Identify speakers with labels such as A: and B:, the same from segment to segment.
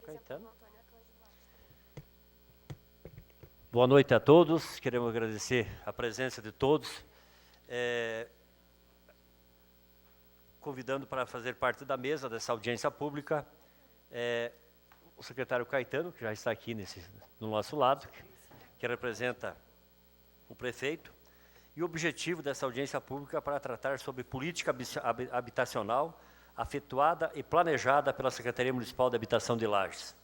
A: Caetano. Boa noite a todos, queremos agradecer a presença de todos, convidando para fazer parte da mesa dessa audiência pública o secretário Caetano, que já está aqui no nosso lado, que representa o prefeito, e o objetivo dessa audiência pública é para tratar sobre política habitacional efetuada e planejada pela Secretaria Municipal de Habitação de Lages.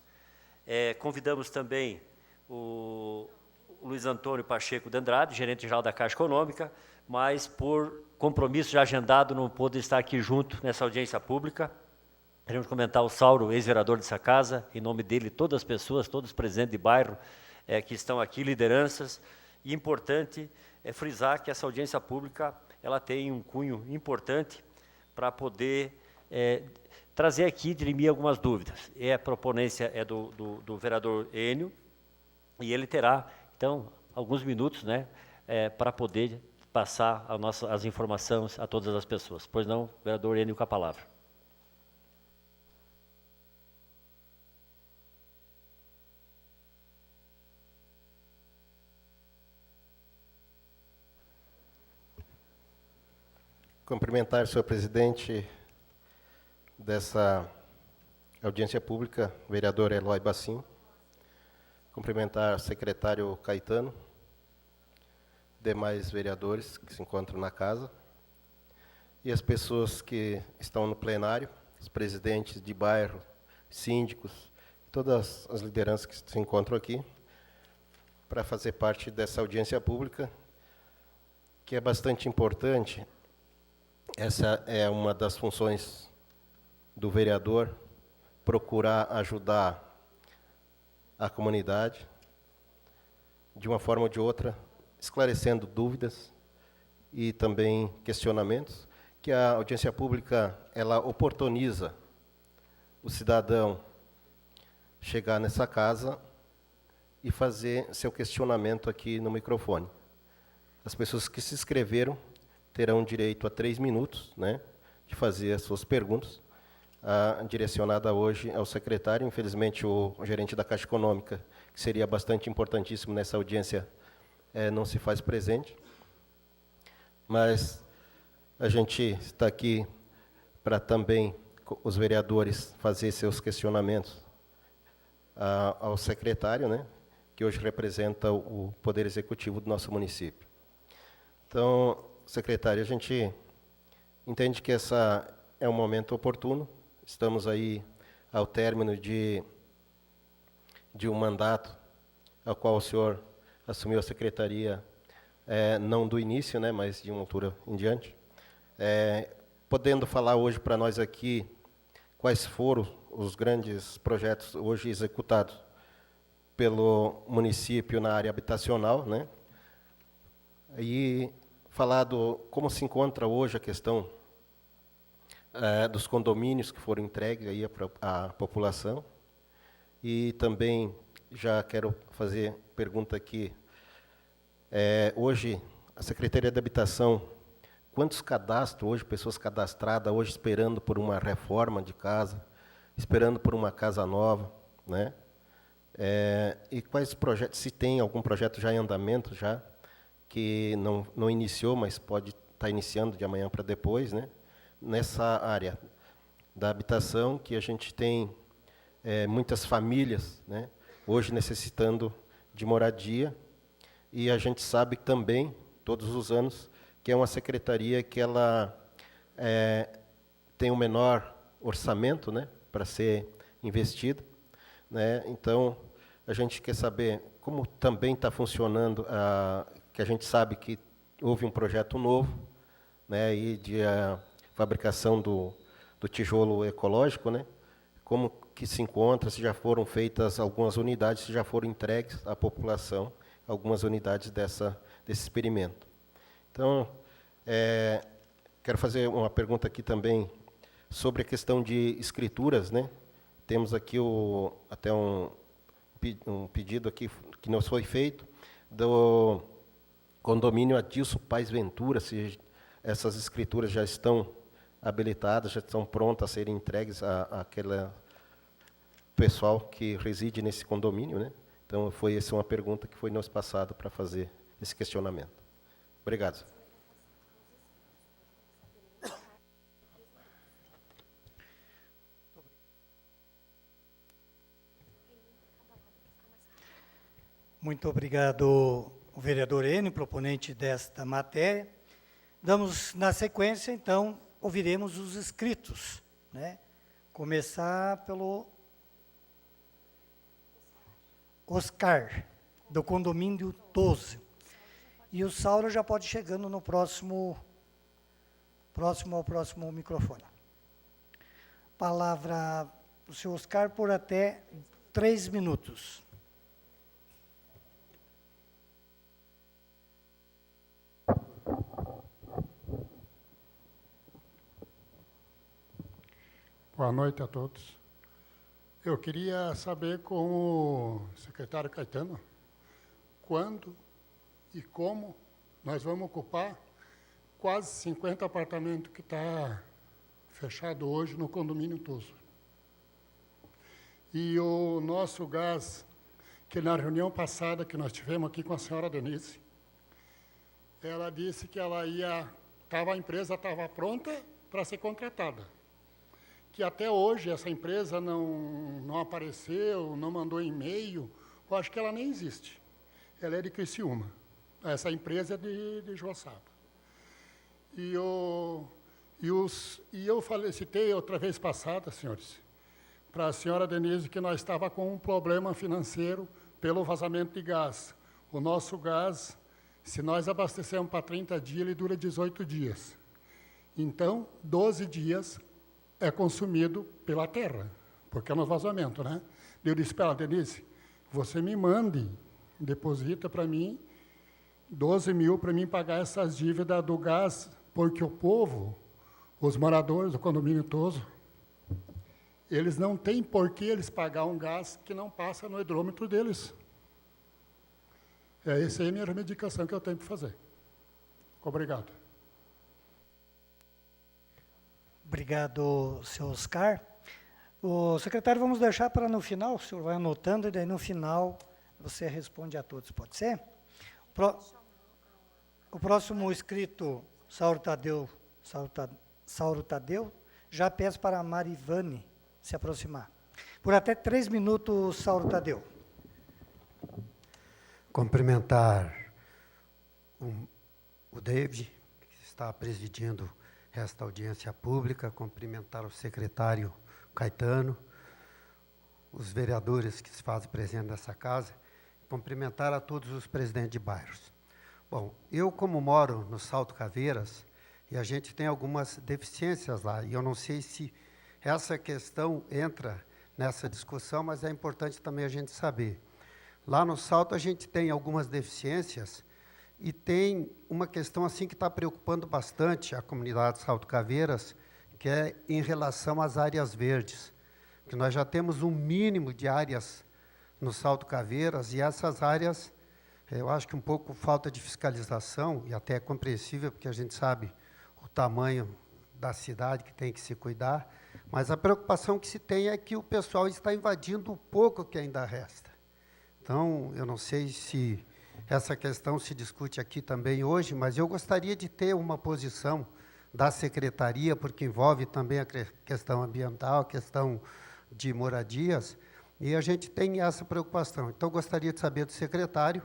A: Convidamos também o Luiz Antônio Pacheco de Andrade, gerente-geral da Caixa Econômica, mas por compromisso já agendado não pôde estar aqui junto nessa audiência pública. Queremos comentar o Sauro, ex-vereador dessa casa, em nome dele, todas as pessoas, todos os presidentes de bairro que estão aqui, lideranças, e importante frisar que essa audiência pública ela tem um cunho importante para poder trazer aqui, dirimir algumas dúvidas. A proponência é do vereador Enio, e ele terá, então, alguns minutos, para poder passar as informações a todas as pessoas. Pois não, vereador Enio, com a palavra.
B: Cumprimentar o senhor presidente dessa audiência pública, vereador Eloy Bacim. Cumprimentar o secretário Caetano, demais vereadores que se encontram na casa, e as pessoas que estão no plenário, os presidentes de bairro, síndicos, todas as lideranças que se encontram aqui, para fazer parte dessa audiência pública, que é bastante importante. Essa é uma das funções do vereador, procurar ajudar a comunidade, de uma forma ou de outra, esclarecendo dúvidas e também questionamentos, que a audiência pública ela oportuniza o cidadão chegar nessa casa e fazer seu questionamento aqui no microfone. As pessoas que se inscreveram terão direito a 3 minutos, de fazer as suas perguntas, direcionada hoje ao secretário. Infelizmente, o gerente da Caixa Econômica, que seria bastante importantíssimo nessa audiência, não se faz presente. Mas a gente está aqui para também os vereadores fazer seus questionamentos ao secretário, que hoje representa o Poder Executivo do nosso município. Então, secretário, a gente entende que essa é um momento oportuno. Estamos aí ao término de um mandato, ao qual o senhor assumiu a secretaria, não do início, mas de uma altura em diante. Podendo falar hoje para nós aqui quais foram os grandes projetos hoje executados pelo município na área habitacional, e falar como se encontra hoje a questão dos condomínios que foram entregues aí à população. E também já quero fazer pergunta aqui. Hoje, a Secretaria de Habitação, quantos cadastros hoje, pessoas cadastradas hoje esperando por uma reforma de casa, esperando por uma casa nova, e quais projetos, se tem algum projeto já em andamento, já, que não iniciou, mas pode estar iniciando de amanhã para depois, nessa área da habitação, que a gente tem muitas famílias, hoje necessitando de moradia, e a gente sabe também, todos os anos, que é uma secretaria que ela tem um menor orçamento, para ser investido, Então, a gente quer saber como também está funcionando, que a gente sabe que houve um projeto novo, e de fabricação do tijolo ecológico, como que se encontra, se já foram feitas algumas unidades, se já foram entregues à população, algumas unidades desse experimento. Então, quero fazer uma pergunta aqui também sobre a questão de escrituras, Temos aqui até um pedido aqui que nos foi feito do condomínio Adilson Paz Ventura, se essas escrituras já estão habilitadas, já estão prontas a serem entregues pessoal que reside nesse condomínio, né? Então, essa uma pergunta que foi nos passada para fazer esse questionamento. Obrigado.
C: Muito obrigado, o vereador Enio, proponente desta matéria. Damos, na sequência, então, ouviremos os inscritos, né? Começar pelo Oscar, do condomínio Toso. E o Saulo já pode ir chegando no próximo microfone. Palavra do senhor Oscar por até 3 minutos.
D: Boa noite a todos. Eu queria saber com o secretário Caetano quando e como nós vamos ocupar quase 50 apartamentos que está fechado hoje no condomínio Toso. E o nosso gás, que na reunião passada que nós tivemos aqui com a senhora Denise, ela disse que a empresa estava pronta para ser contratada. Que até hoje essa empresa não apareceu, não mandou e-mail, eu acho que ela nem existe. Ela é de Criciúma. Essa empresa é de Joaçaba. E eu citei outra vez passada, senhores, para a senhora Denise que nós estava com um problema financeiro pelo vazamento de gás. O nosso gás, se nós abastecemos para 30 dias, ele dura 18 dias. Então, 12 dias é consumido pela terra, porque é no vazamento, né? Eu disse para ela, Denise, você me mande, deposita para mim 12 mil para mim pagar essas dívidas do gás, porque o povo, os moradores do condomínio Toso, eles não têm por que eles pagar um gás que não passa no hidrômetro deles. Essa é a minha reivindicação que eu tenho para fazer. Obrigado.
C: Obrigado, senhor Oscar. O secretário, vamos deixar para no final, o senhor vai anotando, e daí no final você responde a todos, pode ser? O próximo inscrito, Sauro Tadeu, já peço para a Marivane se aproximar. Por até 3 minutos, Sauro Tadeu.
E: Cumprimentar o David, que está presidindo esta audiência pública, cumprimentar o secretário Caetano, os vereadores que se fazem presente nessa casa, cumprimentar a todos os presidentes de bairros. Bom, eu como moro no Salto Caveiras, e a gente tem algumas deficiências lá, e eu não sei se essa questão entra nessa discussão, mas é importante também a gente saber. Lá no Salto a gente tem algumas deficiências, e tem uma questão assim que está preocupando bastante a comunidade de Salto Caveiras, que é em relação às áreas verdes. Que nós já temos um mínimo de áreas no Salto Caveiras, e essas áreas, eu acho que um pouco falta de fiscalização, e até é compreensível, porque a gente sabe o tamanho da cidade que tem que se cuidar, mas a preocupação que se tem é que o pessoal está invadindo o pouco que ainda resta. Então, eu não sei se essa questão se discute aqui também hoje, mas eu gostaria de ter uma posição da secretaria, porque envolve também a questão ambiental, a questão de moradias, e a gente tem essa preocupação. Então, gostaria de saber do secretário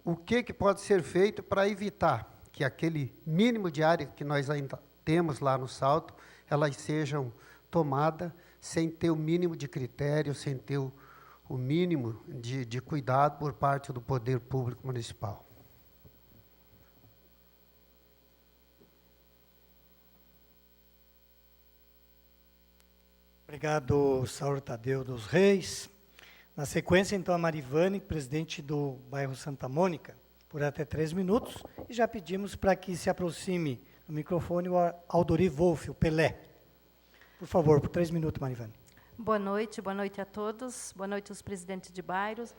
E: o que pode ser feito para evitar que aquele mínimo de área que nós ainda temos lá no Salto, elas sejam tomadas sem ter o mínimo de critério, sem ter o mínimo de cuidado por parte do poder público municipal.
C: Obrigado, Sauro Tadeu dos Reis. Na sequência, então, a Marivane, presidente do bairro Santa Mônica, por até 3 minutos, e já pedimos para que se aproxime do microfone o Aldori Wolff, o Pelé. Por favor, por 3 minutos, Marivane.
F: Boa noite a todos, boa noite aos presidentes de bairros.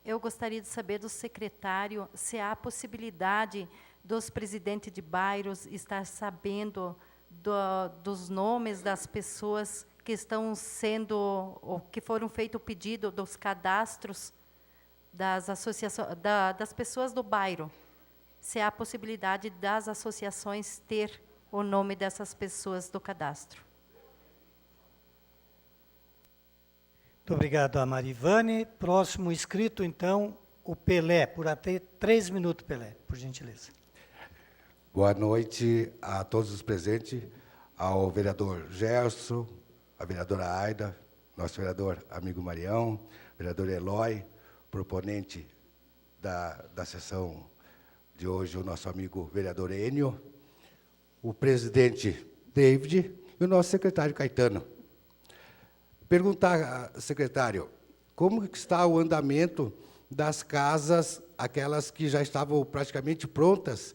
F: Eu gostaria de saber do secretário se há possibilidade dos presidentes de bairros estar sabendo dos nomes das pessoas que estão sendo, ou que foram feito o pedido dos cadastros das associações, das pessoas do bairro, se há a possibilidade das associações ter o nome dessas pessoas do cadastro.
C: Muito obrigado a Marivane. Próximo inscrito, então, o Pelé, por até 3 minutos, Pelé, por gentileza.
G: Boa noite a todos os presentes, ao vereador Gerson, a vereadora Aida, nosso vereador amigo Marião, vereador Eloy, proponente da sessão de hoje, o nosso amigo vereador Enio, o presidente David e o nosso secretário Caetano. Perguntar, secretário, como está o andamento das casas, aquelas que já estavam praticamente prontas,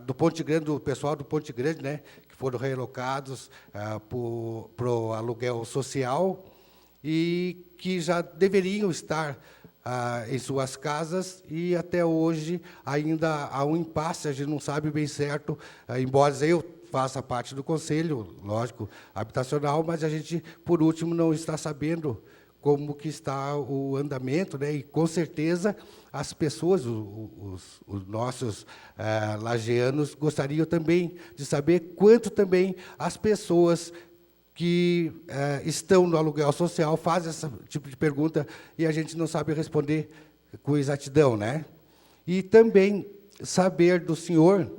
G: do Ponte Grande, do pessoal do Ponte Grande, né, que foram relocados para o aluguel social e que já deveriam estar em suas casas, e até hoje ainda há um impasse, a gente não sabe bem certo, embora eu faça parte do conselho, lógico, habitacional, mas a gente, por último, não está sabendo como que está o andamento, né? E, com certeza, as pessoas, os nossos lajeanos, gostariam também de saber quanto também as pessoas que estão no aluguel social fazem esse tipo de pergunta e a gente não sabe responder com exatidão, né? E também saber do senhor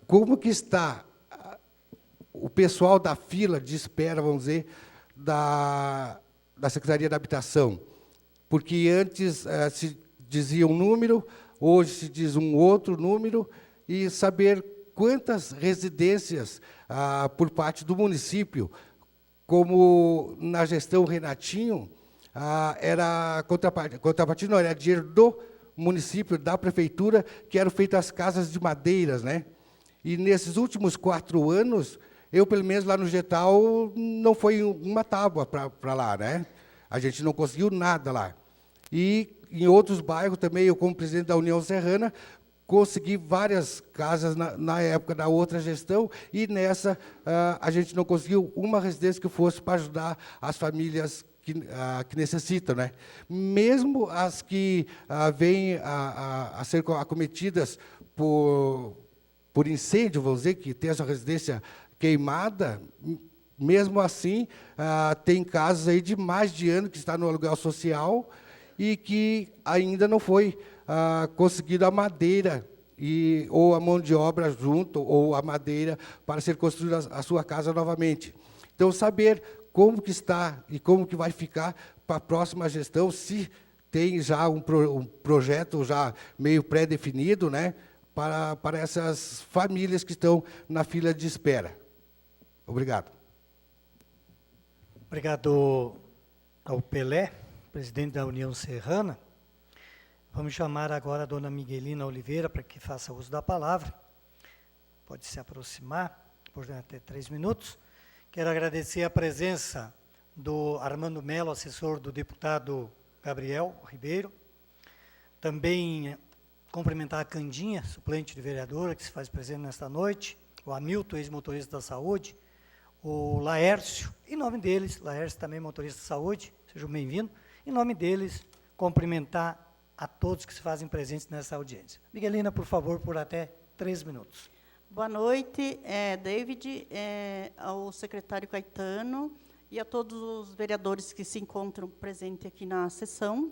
G: como que está o pessoal da fila de espera, vamos dizer, da Secretaria da Habitação. Porque antes se dizia um número, hoje se diz um outro número, e saber quantas residências por parte do município, como na gestão Renatinho, era contrapartida, não, era dinheiro do município, da prefeitura, que eram feitas as casas de madeiras, né? E nesses últimos 4 anos, eu, pelo menos lá no Getal, não foi uma tábua para lá, né? A gente não conseguiu nada lá. E em outros bairros também, eu, como presidente da União Serrana, consegui várias casas na época da outra gestão, e nessa a gente não conseguiu uma residência que fosse para ajudar as famílias que necessitam, né? Mesmo as que vêm a ser acometidas por incêndio, vamos dizer, que tem a sua residência queimada, mesmo assim, tem casos aí de mais de ano que está no aluguel social e que ainda não foi conseguida a madeira ou a mão de obra junto, ou a madeira para ser construída a sua casa novamente. Então, saber como que está e como que vai ficar para a próxima gestão, se tem já um projeto já meio pré-definido, né, para essas famílias que estão na fila de espera. Obrigado.
C: Obrigado ao Pelé, presidente da União Serrana. Vamos chamar agora a dona Miguelina Oliveira para que faça uso da palavra. Pode se aproximar por até 3 minutos. Quero agradecer a presença do Armando Melo, assessor do deputado Gabriel Ribeiro. Também cumprimentar a Candinha, suplente de vereadora, que se faz presente nesta noite, o Hamilton, ex-motorista da saúde, o Laércio, em nome deles, Laércio também motorista de saúde, sejam bem-vindos, em nome deles, cumprimentar a todos que se fazem presentes nessa audiência. Miguelina, por favor, por até 3 minutos.
H: Boa noite, David, ao secretário Caetano e a todos os vereadores que se encontram presentes aqui na sessão.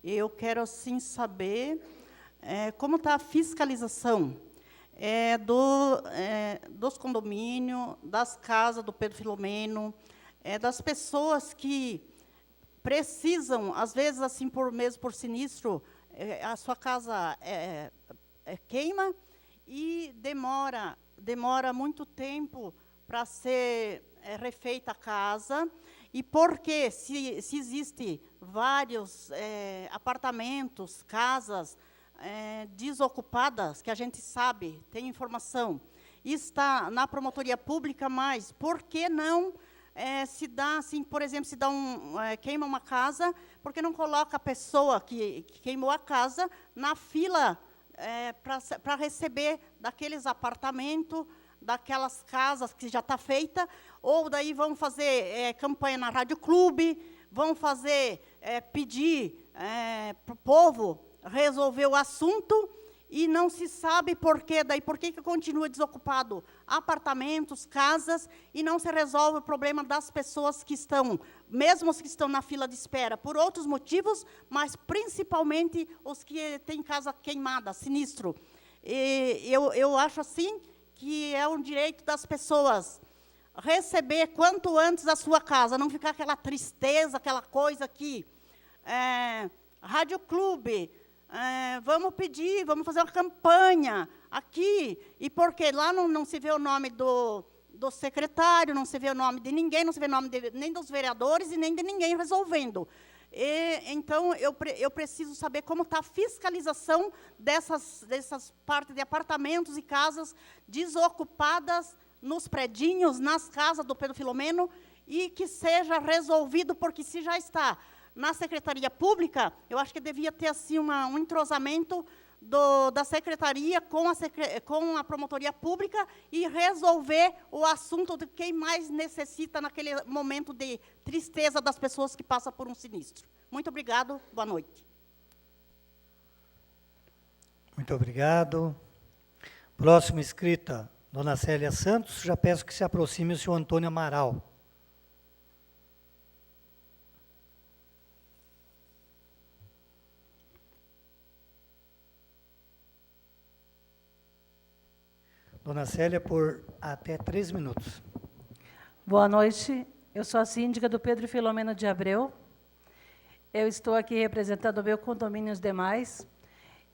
H: Eu quero, assim, saber como está a fiscalização dos condomínios, das casas do Pedro Filomeno, das pessoas que precisam, às vezes, assim, por sinistro, a sua casa queima e demora muito tempo para ser refeita a casa, e porque se existe vários apartamentos, casas desocupadas, que a gente sabe, tem informação, e está na promotoria pública, mas por que não se dá, assim, por exemplo, se dá queima uma casa, por que não coloca a pessoa que queimou a casa na fila para receber daqueles apartamentos daquelas casas que já está feita, ou daí vão fazer campanha na Rádio Clube, vão fazer, pedir para o povo resolver o assunto, e não se sabe por quê, daí por que continua desocupado apartamentos, casas, e não se resolve o problema das pessoas que estão, mesmo os que estão na fila de espera, por outros motivos, mas principalmente os que têm casa queimada, sinistro. E eu acho assim que é um direito das pessoas receber quanto antes a sua casa, não ficar aquela tristeza, aquela coisa que Rádio Clube, vamos pedir, vamos fazer uma campanha aqui, e porque lá não se vê o nome do secretário, não se vê o nome de ninguém, não se vê o nome nem dos vereadores e nem de ninguém resolvendo. Então, eu preciso saber como está a fiscalização dessas partes de apartamentos e casas desocupadas nos predinhos, nas casas do Pedro Filomeno, e que seja resolvido, porque se já está na Secretaria Pública, eu acho que devia ter assim, um entrosamento da Secretaria com a Promotoria Pública e resolver o assunto de quem mais necessita naquele momento de tristeza das pessoas que passam por um sinistro. Muito obrigado, boa noite.
C: Muito obrigado. Próxima inscrita, dona Célia Santos. Já peço que se aproxime o senhor Antônio Amaral. Dona Célia, por até 3 minutos.
I: Boa noite, eu sou a síndica do Pedro Filomeno de Abreu. Eu estou aqui representando o meu condomínio e os demais,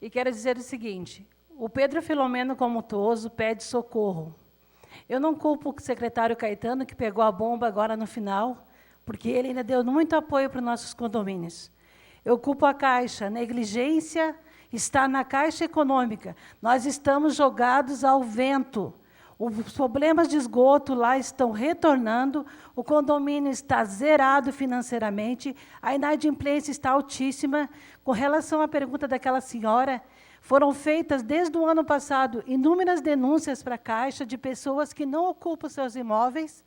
I: e quero dizer o seguinte: o Pedro Filomeno, como Toso, pede socorro. Eu não culpo o secretário Caetano, que pegou a bomba agora no final, porque ele ainda deu muito apoio para os nossos condomínios. Eu culpo a Caixa, a negligência está na Caixa Econômica. Nós estamos jogados ao vento. Os problemas de esgoto lá estão retornando, o condomínio está zerado financeiramente, a inadimplência está altíssima. Com relação à pergunta daquela senhora, foram feitas, desde o ano passado, inúmeras denúncias para a Caixa de pessoas que não ocupam seus imóveis.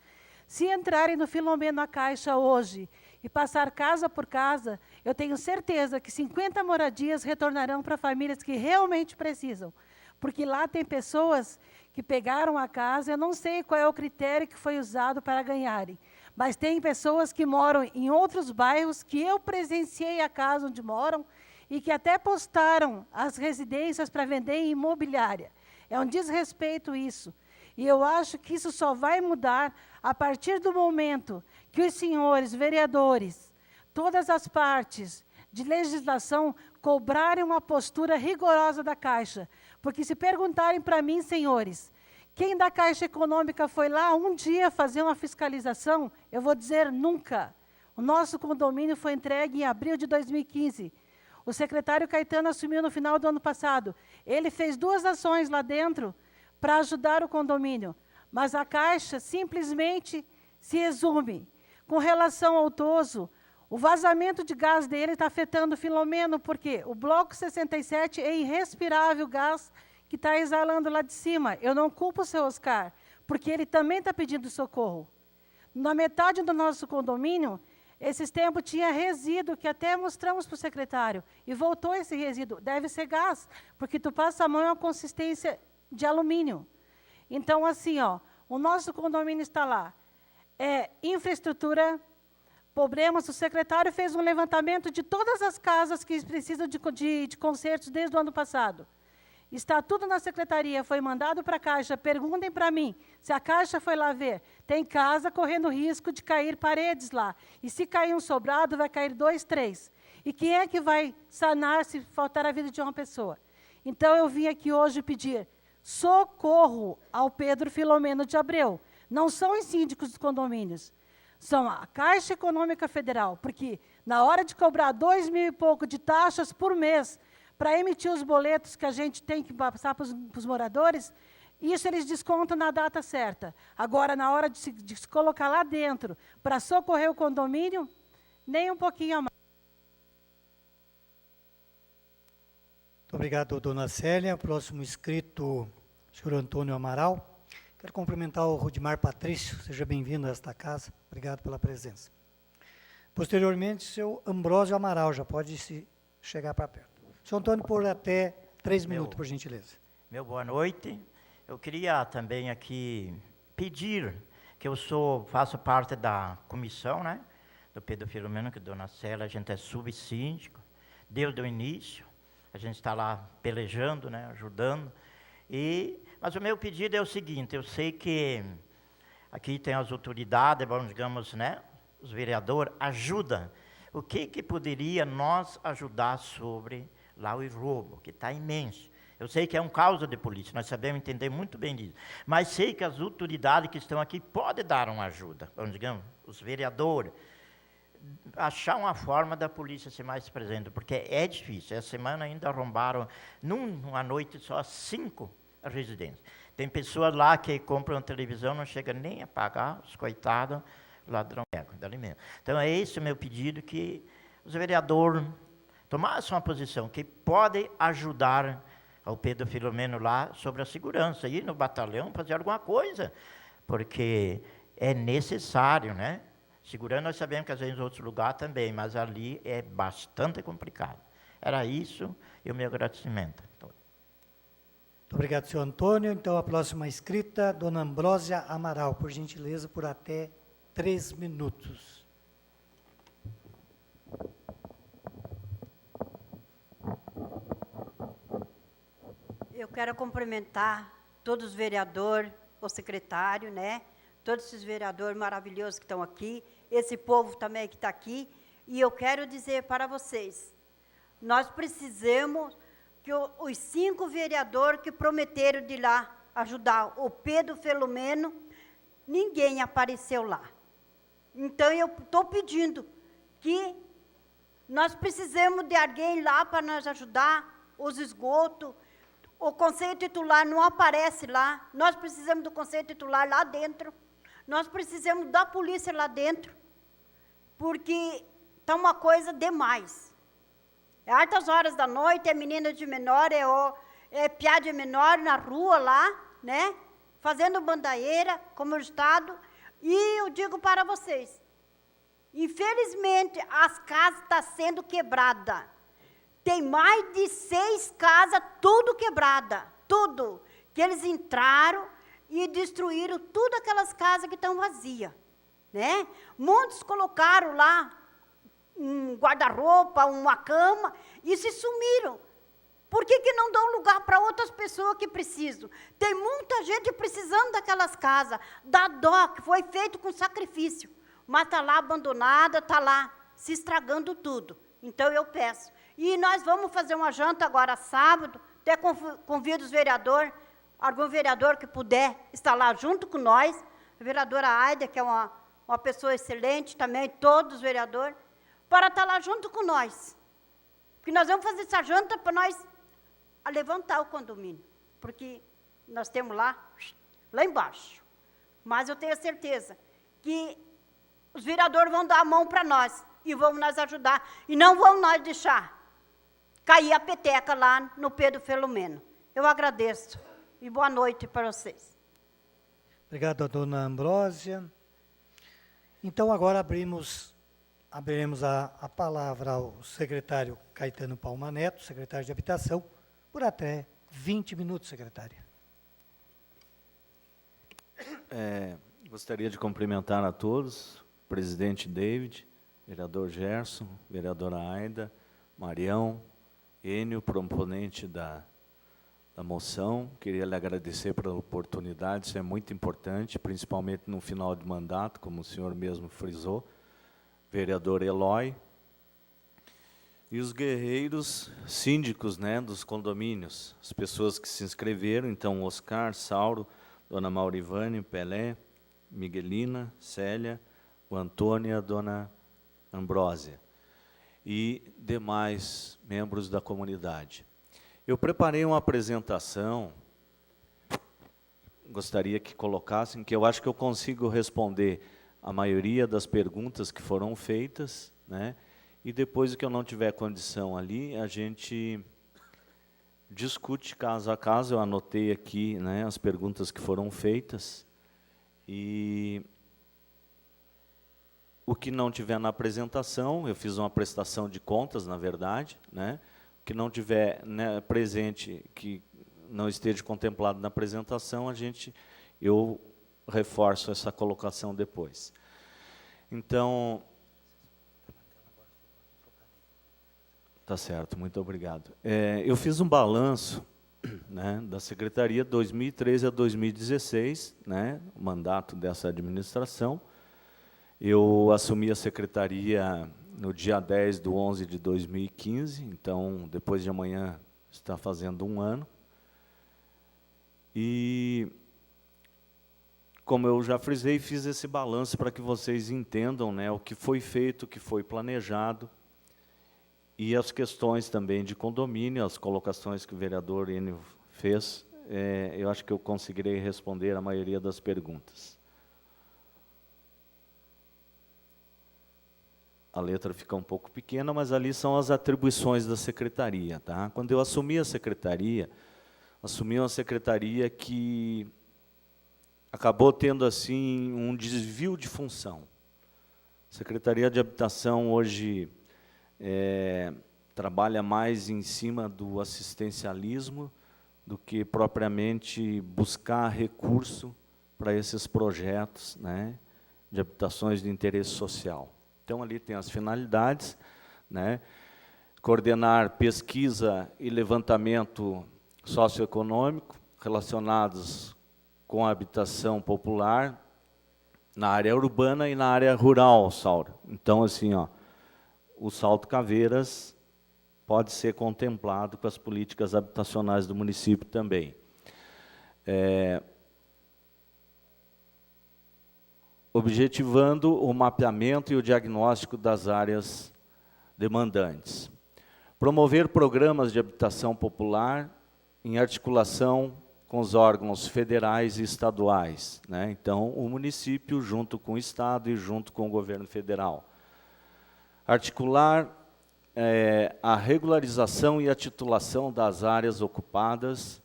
I: Se entrarem no Filomeno a Caixa hoje e passar casa por casa, eu tenho certeza que 50 moradias retornarão para famílias que realmente precisam. Porque lá tem pessoas que pegaram a casa, eu não sei qual é o critério que foi usado para ganharem, mas tem pessoas que moram em outros bairros, que eu presenciei a casa onde moram, e que até postaram as residências para vender em imobiliária. É um desrespeito isso. E eu acho que isso só vai mudar a partir do momento que os senhores vereadores, todas as partes de legislação, cobrarem uma postura rigorosa da Caixa. Porque se perguntarem para mim, senhores, quem da Caixa Econômica foi lá um dia fazer uma fiscalização, eu vou dizer nunca. O nosso condomínio foi entregue em abril de 2015. O secretário Caetano assumiu no final do ano passado. Ele fez 2 ações lá dentro para ajudar o condomínio, mas a Caixa simplesmente se exume. Com relação ao Toso, o vazamento de gás dele está afetando o Filomeno, porque o bloco 67 é irrespirável o gás que está exalando lá de cima. Eu não culpo o seu Oscar, porque ele também está pedindo socorro. Na metade do nosso condomínio, esses tempos tinha resíduo, que até mostramos para o secretário, e voltou esse resíduo. Deve ser gás, porque tu passa a mão, é uma consistência de alumínio. Então, assim, o nosso condomínio está lá. Infraestrutura, problemas. O secretário fez um levantamento de todas as casas que precisam de consertos desde o ano passado. Está tudo na secretaria, foi mandado para a Caixa. Perguntem para mim, se a Caixa foi lá ver. Tem casa correndo risco de cair paredes lá. E se cair um sobrado, vai cair 2, 3. E quem é que vai sanar se faltar a vida de uma pessoa? Então, eu vim aqui hoje pedir socorro ao Pedro Filomeno de Abreu. Não são os síndicos dos condomínios, são a Caixa Econômica Federal, porque na hora de cobrar 2 mil e pouco de taxas por mês para emitir os boletos que a gente tem que passar para os moradores, isso eles descontam na data certa. Agora, na hora de se colocar lá dentro para socorrer o condomínio, nem um pouquinho a mais.
C: Muito obrigado, dona Célia. Próximo inscrito, senhor Antônio Amaral. Quero cumprimentar o Rudimar Patrício, seja bem-vindo a esta casa, obrigado pela presença. Posteriormente, o seu Ambrósio Amaral, já pode se chegar para perto. Senhor Antônio, por até 3 minutos, por gentileza.
J: Meu boa noite. Eu queria também aqui pedir, que eu faço parte da comissão, né, do Pedro Filomeno, que Dona Célia, a gente é subsíndico, desde o início, a gente está lá pelejando, né, ajudando. Mas o meu pedido é o seguinte, eu sei que aqui tem as autoridades, vamos, digamos, né, os vereadores, ajuda. O que poderia nós ajudar sobre lá o roubo, que está imenso. Eu sei que é um caos de polícia, nós sabemos entender muito bem disso. Mas sei que as autoridades que estão aqui podem dar uma ajuda, vamos, digamos, os vereadores, achar uma forma da polícia ser mais presente, porque é difícil. Essa semana ainda arrombaram, numa noite só, 5 residências. Tem pessoas lá que compram televisão, não chega nem a pagar, os coitados, ladrão de alimento. Então, é esse o meu pedido, que os vereadores tomassem uma posição que pode ajudar ao Pedro Filomeno lá sobre a segurança, ir no batalhão fazer alguma coisa, porque é necessário, né? Segurança, nós sabemos que às vezes em outros lugares também, mas ali é bastante complicado. Era isso e o meu agradecimento.
C: Muito obrigado, senhor Antônio. Então, a próxima inscrita, dona Ambrósia Amaral, por gentileza, por até 3 minutos.
K: Eu quero cumprimentar todos os vereadores, o secretário, né? Todos esses vereadores maravilhosos que estão aqui, esse povo também que está aqui, e eu quero dizer para vocês, nós precisamos que os 5 vereadores que prometeram de ir lá ajudar o Pedro Filomeno, ninguém apareceu lá. Então, eu estou pedindo que nós precisamos de alguém lá para nos ajudar, os esgotos, o conselho titular não aparece lá, nós precisamos do conselho titular lá dentro, nós precisamos da polícia lá dentro, porque está uma coisa demais. É altas horas da noite, é menina de menor, é piá de menor na rua lá, né? Fazendo bandaeira, como o Estado. E eu digo para vocês, infelizmente, as casas estão sendo quebradas. Tem mais de 6 casas, tudo quebrada, tudo. Que eles entraram e destruíram tudo aquelas casas que estão vazias, né? Muitos colocaram lá um guarda-roupa, uma cama, e se sumiram. Por que não dão lugar para outras pessoas que precisam? Tem muita gente precisando daquelas casas, da dó, que foi feito com sacrifício, mas está lá abandonada, está lá se estragando tudo. Então, eu peço. E nós vamos fazer uma janta agora sábado, até convido os vereadores, algum vereador que puder estar lá junto com nós, a vereadora Aida, que é uma pessoa excelente também, todos os vereadores, para estar lá junto com nós. Porque nós vamos fazer essa janta para nós levantar o condomínio, porque nós temos lá embaixo. Mas eu tenho certeza que os vereadores vão dar a mão para nós e vão nos ajudar, e não vão nós deixar cair a peteca lá no Pedro Filomeno. Eu agradeço e boa noite para vocês.
C: Obrigado, dona Ambrósia. Então, agora abriremos a palavra ao secretário Caetano Palma Neto, secretário de Habitação, por até 20 minutos, secretário.
L: Gostaria de cumprimentar a todos, o presidente David, vereador Gerson, vereadora Aida, Marião, Enio, proponente da moção. Queria lhe agradecer pela oportunidade, isso é muito importante, principalmente no final de mandato, como o senhor mesmo frisou. Vereador Eloy, e os guerreiros síndicos, né, dos condomínios, as pessoas que se inscreveram, então, Oscar, Sauro, dona Maurivane, Pelé, Miguelina, Célia, o Antônio e a dona Ambrósia, e demais membros da comunidade. Eu preparei uma apresentação, gostaria que colocassem, que eu acho que eu consigo responder a maioria das perguntas que foram feitas, né? E depois que eu não tiver condição ali, a gente discute caso a caso. Eu anotei aqui, né, as perguntas que foram feitas, e o que não tiver na apresentação, eu fiz uma prestação de contas, na verdade, né, o que não tiver, né, presente, que não esteja contemplado na apresentação, eu reforço essa colocação depois. Então, tá certo, muito obrigado. Eu fiz um balanço, né, da Secretaria 2013 a 2016, né, o mandato dessa administração. Eu assumi a Secretaria no dia 10/11/2015, então, depois de amanhã, está fazendo 1 ano. E, como eu já frisei, fiz esse balanço para que vocês entendam, né, o que foi feito, o que foi planejado, e as questões também de condomínio, as colocações que o vereador Enio fez, eu acho que eu conseguirei responder a maioria das perguntas. A letra fica um pouco pequena, mas ali são as atribuições da secretaria, tá? Quando eu assumi a secretaria, assumi uma secretaria que acabou tendo assim um desvio de função. A Secretaria de Habitação hoje trabalha mais em cima do assistencialismo do que propriamente buscar recurso para esses projetos, né, de habitações de interesse social. Então, ali tem as finalidades, né, coordenar pesquisa e levantamento socioeconômico relacionados com a habitação popular na área urbana e na área rural, Sauro. Então, assim, ó, o Salto Caveiras pode ser contemplado com as políticas habitacionais do município também. Objetivando o mapeamento e o diagnóstico das áreas demandantes. Promover programas de habitação popular em articulação com os órgãos federais e estaduais, né? Então, o município junto com o Estado e junto com o governo federal. Articular a regularização e a titulação das áreas ocupadas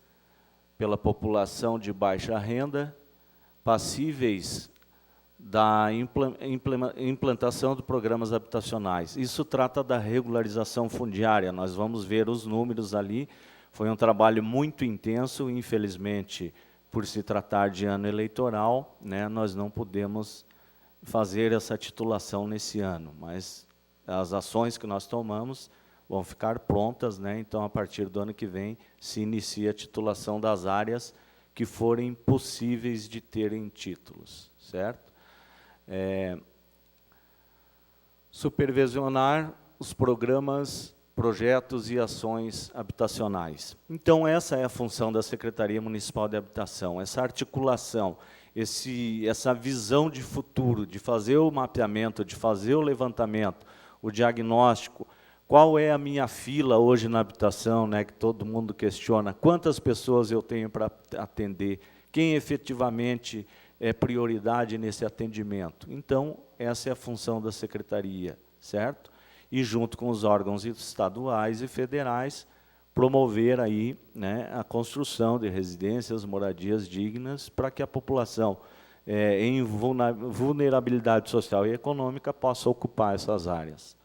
L: pela população de baixa renda, passíveis da implantação de programas habitacionais. Isso trata da regularização fundiária, nós vamos ver os números ali. Foi um trabalho muito intenso, infelizmente, por se tratar de ano eleitoral, né, nós não podemos fazer essa titulação nesse ano, mas as ações que nós tomamos vão ficar prontas, né, então, a partir do ano que vem, se inicia a titulação das áreas que forem possíveis de terem títulos, certo? Supervisionar os programas, projetos e ações habitacionais. Então, essa é a função da Secretaria Municipal de Habitação, essa articulação, essa visão de futuro, de fazer o mapeamento, de fazer o levantamento, o diagnóstico. Qual é a minha fila hoje na habitação, né, que todo mundo questiona? Quantas pessoas eu tenho para atender? Quem efetivamente é prioridade nesse atendimento? Então, essa é a função da secretaria, certo? E junto com os órgãos estaduais e federais, promover aí, né, a construção de residências, moradias dignas, para que a população em vulnerabilidade social e econômica possa ocupar essas áreas.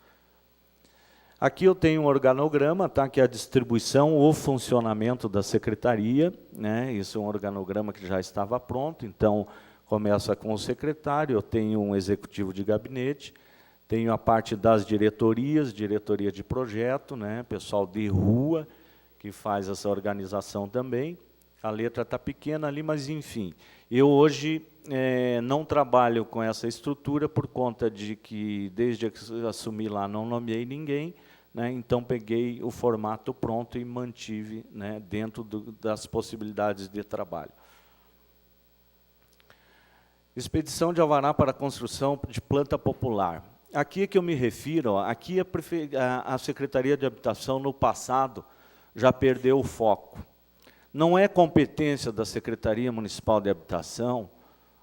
L: Aqui eu tenho um organograma, tá, que é a distribuição, o funcionamento da secretaria, né, isso é um organograma que já estava pronto, então começa com o secretário, eu tenho um executivo de gabinete, tenho a parte das diretorias, diretoria de projeto, né, pessoal de rua, que faz essa organização também. A letra está pequena ali, mas, enfim. Eu hoje não trabalho com essa estrutura por conta de que, desde que assumi lá, não nomeei ninguém, né, então peguei o formato pronto e mantive, né, dentro das possibilidades de trabalho. Expedição de alvará para a construção de planta popular. Aqui é que eu me refiro, aqui a Secretaria de Habitação, no passado, já perdeu o foco. Não é competência da Secretaria Municipal de Habitação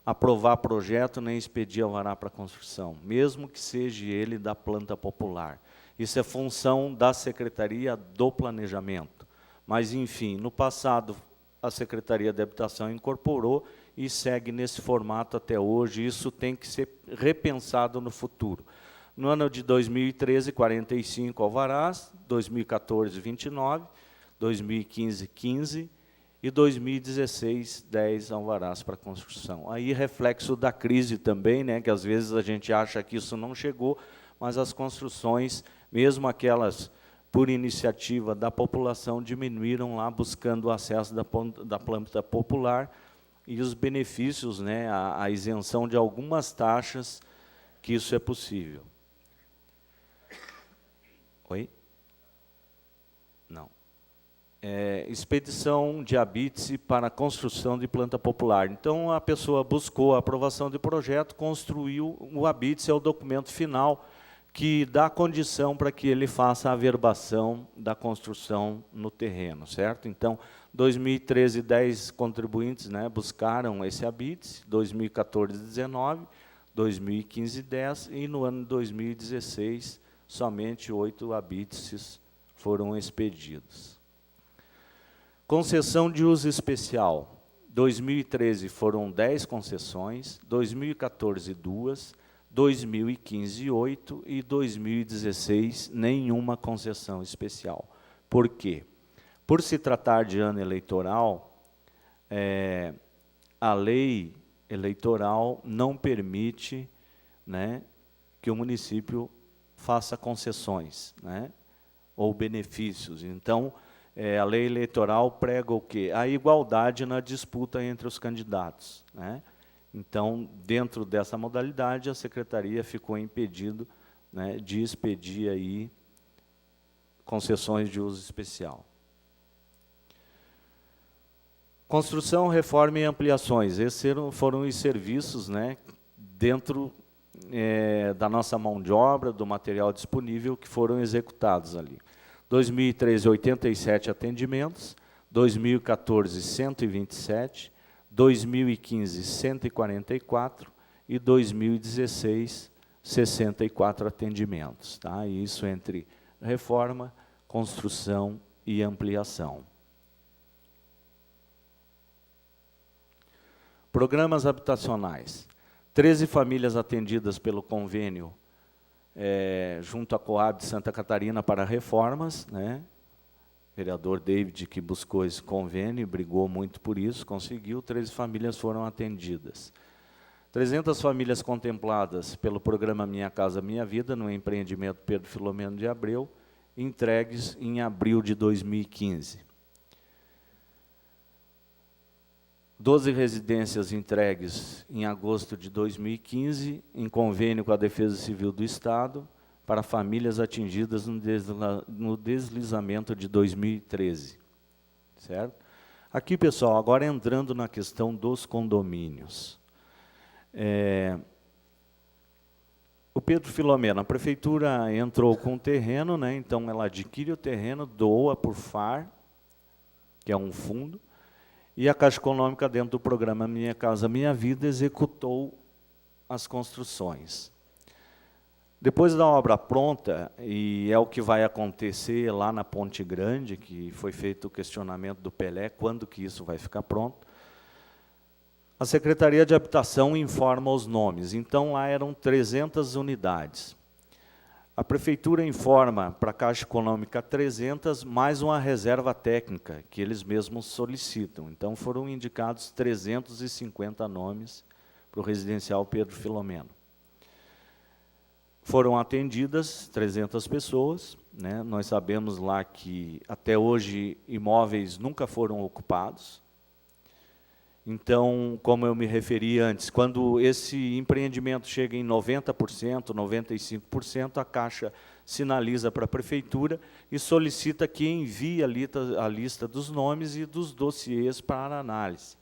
L: aprovar projeto nem expedir alvará para construção, mesmo que seja ele da planta popular. Isso é função da Secretaria do Planejamento. Mas, enfim, no passado, a Secretaria de Habitação incorporou e segue nesse formato até hoje. Isso tem que ser repensado no futuro. No ano de 2013, 45 alvarás, 2014, 29, 2015, 15 e 2016, 10 alvarás para construção. Aí, reflexo da crise também, né, que às vezes a gente acha que isso não chegou, mas as construções, mesmo aquelas por iniciativa da população, diminuíram lá, buscando o acesso da planta popular e os benefícios, né, a isenção de algumas taxas, que isso é possível. Oi? Não. Expedição de habite para a construção de planta popular. Então, a pessoa buscou a aprovação de projeto, construiu o habite, é o documento final que dá condição para que ele faça a averbação da construção no terreno, certo? Então, 2013, 10 contribuintes, né, buscaram esse habite, 2014, 19, 2015, 10, e no ano de 2016, somente 8 habites foram expedidos. Concessão de uso especial. 2013 foram 10 concessões, 2014, 2, 2015, 8 e 2016, nenhuma concessão especial. Por quê? Por se tratar de ano eleitoral, a lei eleitoral não permite, né, que o município faça concessões, né, ou benefícios. Então, a lei eleitoral prega o quê? A igualdade na disputa entre os candidatos, né? Então, dentro dessa modalidade, a Secretaria ficou impedido, né, de expedir aí concessões de uso especial. Construção, reforma e ampliações. Esses foram os serviços, né, dentro da nossa mão de obra, do material disponível, que foram executados ali. 2013, 87 atendimentos, 2014, 127, 2015, 144 e 2016, 64 atendimentos. Tá? Isso entre reforma, construção e ampliação. Programas habitacionais. 13 famílias atendidas pelo convênio junto à Coab de Santa Catarina para reformas, né? Vereador David, que buscou esse convênio, brigou muito por isso, conseguiu, 13 famílias foram atendidas. 300 famílias contempladas pelo programa Minha Casa Minha Vida, no empreendimento Pedro Filomeno de Abreu, entregues em abril de 2015. 12 residências entregues em agosto de 2015, em convênio com a Defesa Civil do Estado, para famílias atingidas no deslizamento de 2013. Certo? Aqui, pessoal, agora entrando na questão dos condomínios. O Pedro Filomeno, a prefeitura entrou com o terreno, né, então ela adquire o terreno, doa por FAR, que é um fundo, e a Caixa Econômica, dentro do programa Minha Casa Minha Vida, executou as construções. Depois da obra pronta, e é o que vai acontecer lá na Ponte Grande, que foi feito o questionamento do Pelé, quando que isso vai ficar pronto, a Secretaria de Habitação informa os nomes. Então, lá eram 300 unidades. A Prefeitura informa para a Caixa Econômica 300, mais uma reserva técnica, que eles mesmos solicitam. Então, foram indicados 350 nomes para o residencial Pedro Filomeno. Foram atendidas 300 pessoas, né? Nós sabemos lá que, até hoje, imóveis nunca foram ocupados. Então, como eu me referi antes, quando esse empreendimento chega em 90%, 95%, a Caixa sinaliza para a Prefeitura e solicita que envie a lista dos nomes e dos dossiês para análise.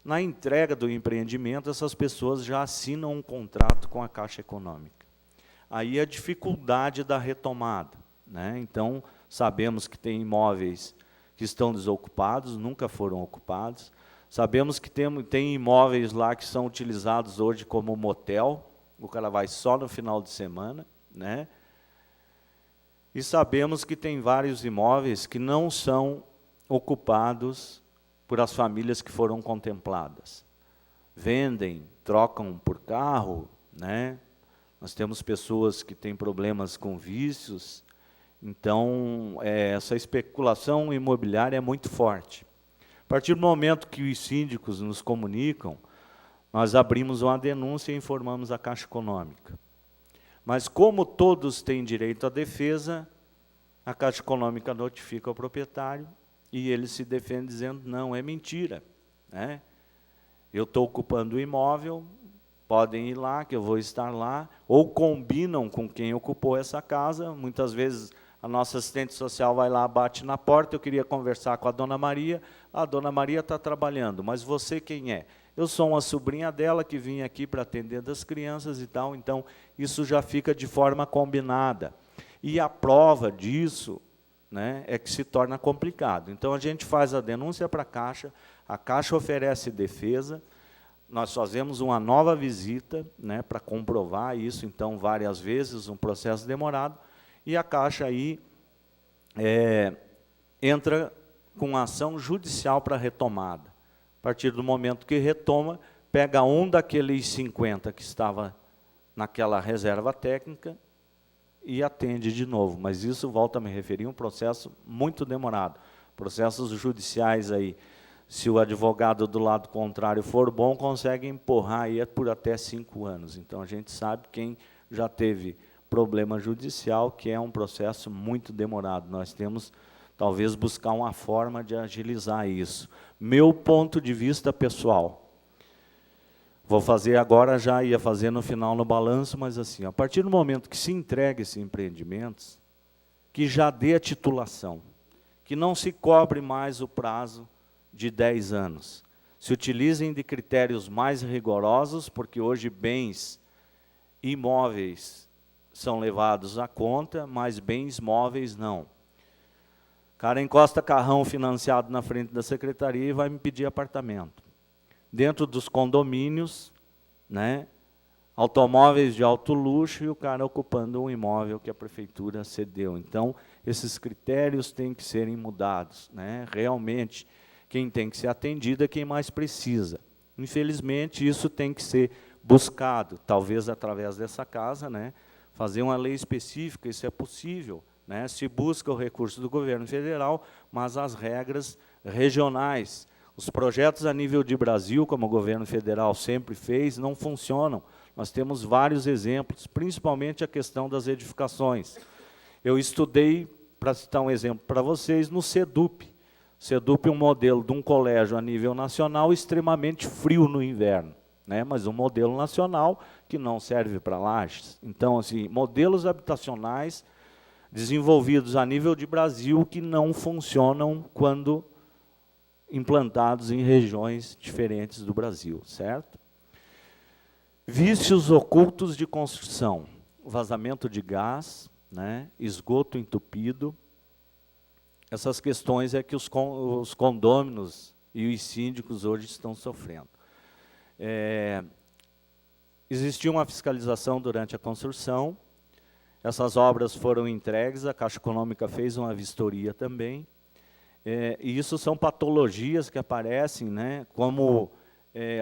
L: Na entrega do empreendimento, essas pessoas já assinam um contrato com a Caixa Econômica. Aí a dificuldade da retomada, né? Então, sabemos que tem imóveis que estão desocupados, nunca foram ocupados. Sabemos que tem imóveis lá que são utilizados hoje como motel, o cara vai só no final de semana, né? E sabemos que tem vários imóveis que não são ocupados por as famílias que foram contempladas. Vendem, trocam por carro, né? Nós temos pessoas que têm problemas com vícios, então essa especulação imobiliária é muito forte. A partir do momento que os síndicos nos comunicam, nós abrimos uma denúncia e informamos a Caixa Econômica. Mas como todos têm direito à defesa, a Caixa Econômica notifica o proprietário e ele se defende dizendo, não, é mentira, né? Eu estou ocupando o imóvel, podem ir lá, que eu vou estar lá, ou combinam com quem ocupou essa casa. Muitas vezes a nossa assistente social vai lá, bate na porta, eu queria conversar com a dona Maria, a dona Maria está trabalhando, mas você quem é? Eu sou uma sobrinha dela que vim aqui para atender das crianças e tal, então isso já fica de forma combinada. E a prova disso, né, é que se torna complicado. Então a gente faz a denúncia para a Caixa oferece defesa, nós fazemos uma nova visita, né, para comprovar isso, então várias vezes, um processo demorado, e a Caixa aí entra com ação judicial para retomada. A partir do momento que retoma, pega um daqueles 50 que estava naquela reserva técnica e atende de novo. Mas isso, volta a me referir, um processo muito demorado. Processos judiciais aí, se o advogado do lado contrário for bom, consegue empurrar aí por até 5 anos. Então, a gente sabe quem já teve problema judicial, que é um processo muito demorado. Nós temos, talvez, buscar uma forma de agilizar isso. Meu ponto de vista pessoal, vou fazer agora, já ia fazer no final no balanço, mas assim, a partir do momento que se entrega esses empreendimentos, que já dê a titulação, que não se cobre mais o prazo de 10 anos. Se utilizem de critérios mais rigorosos, porque hoje bens imóveis são levados à conta, mas bens móveis não. O cara encosta carrão financiado na frente da secretaria e vai me pedir apartamento. Dentro dos condomínios, né, automóveis de alto luxo e o cara ocupando um imóvel que a prefeitura cedeu. Então, esses critérios têm que serem mudados, né? Realmente, quem tem que ser atendido é quem mais precisa. Infelizmente, isso tem que ser buscado, talvez através dessa casa, né? Fazer uma lei específica, isso é possível, né? Se busca o recurso do governo federal, mas as regras regionais. Os projetos a nível de Brasil, como o governo federal sempre fez, não funcionam. Nós temos vários exemplos, principalmente a questão das edificações. Eu estudei, para citar um exemplo para vocês, no SEDUP. SEDUP é um modelo de um colégio a nível nacional extremamente frio no inverno, né? Mas um modelo nacional que não serve para lajes. Então, assim, modelos habitacionais desenvolvidos a nível de Brasil que não funcionam quando implantados em regiões diferentes do Brasil, certo? Vícios ocultos de construção, vazamento de gás, né, esgoto entupido. Essas questões é que os condôminos e os síndicos hoje estão sofrendo. Existiu uma fiscalização durante a construção, essas obras foram entregues, a Caixa Econômica fez uma vistoria também, e isso são patologias que aparecem, né, como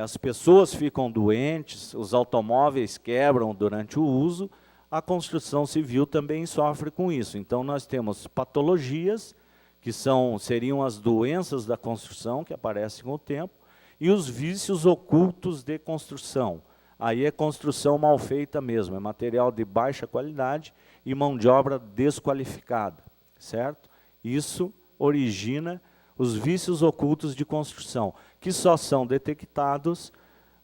L: as pessoas ficam doentes, os automóveis quebram durante o uso, a construção civil também sofre com isso. Então, nós temos patologias, que seriam as doenças da construção, que aparecem com o tempo, e os vícios ocultos de construção. Aí é construção mal feita mesmo, é material de baixa qualidade e mão de obra desqualificada, certo? Isso origina os vícios ocultos de construção, que só são detectados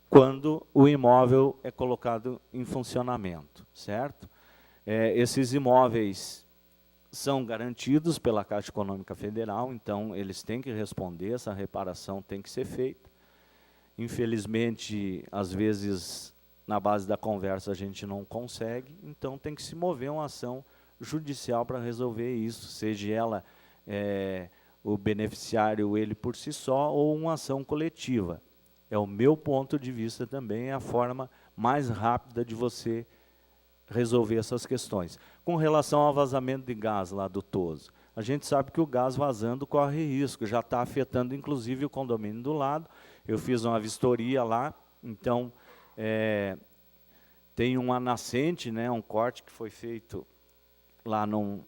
L: quando o imóvel é colocado em funcionamento, certo? Esses imóveis são garantidos pela Caixa Econômica Federal, então eles têm que responder, essa reparação tem que ser feita. Infelizmente, às vezes, na base da conversa a gente não consegue, então tem que se mover uma ação judicial para resolver isso, seja ela o beneficiário ele por si só ou uma ação coletiva. É o meu ponto de vista também, é a forma mais rápida de você resolver essas questões. Com relação ao vazamento de gás lá do Toso, a gente sabe que o gás vazando corre risco, já está afetando inclusive o condomínio do lado. Eu fiz uma vistoria lá, então tem uma nascente, né, um corte que foi feito lá num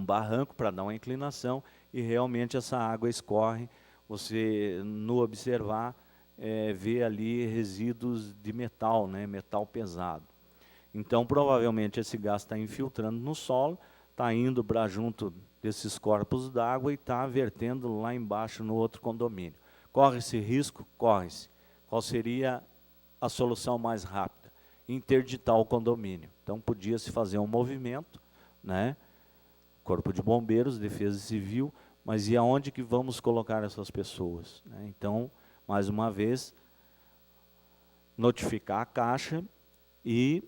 L: barranco para dar uma inclinação, e realmente essa água escorre. Você, no observar, vê ali resíduos de metal, né, metal pesado. Então, provavelmente, esse gás está infiltrando no solo, está indo para junto desses corpos d'água e está vertendo lá embaixo no outro condomínio. Corre-se risco? Corre-se. Qual seria a solução mais rápida? Interditar o condomínio. Então, podia-se fazer um movimento, né? Corpo de Bombeiros, Defesa Civil, mas e aonde que vamos colocar essas pessoas, né? Então, mais uma vez, notificar a Caixa e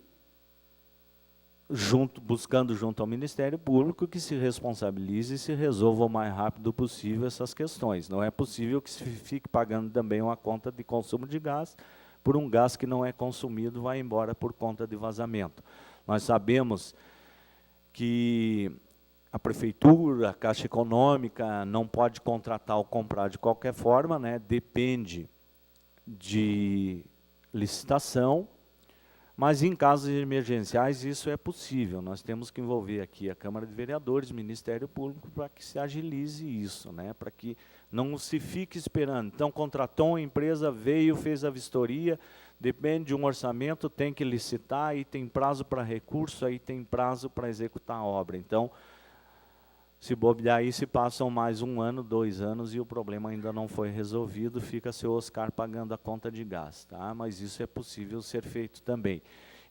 L: buscando junto ao Ministério Público que se responsabilize e se resolva o mais rápido possível essas questões. Não é possível que se fique pagando também uma conta de consumo de gás por um gás que não é consumido, vai embora por conta de vazamento. Nós sabemos que a Prefeitura, a Caixa Econômica, não pode contratar ou comprar de qualquer forma, né? Depende de licitação, mas em casos emergenciais isso é possível. Nós temos que envolver aqui a Câmara de Vereadores, o Ministério Público, para que se agilize isso, né? Para que não se fique esperando. Então, contratou uma empresa, veio, fez a vistoria, depende de um orçamento, tem que licitar, aí tem prazo para recurso, aí tem prazo para executar a obra. Então, se bobear aí, se passam mais 1 ano, 2 anos, e o problema ainda não foi resolvido, fica seu Oscar pagando a conta de gás, tá? Mas isso é possível ser feito também.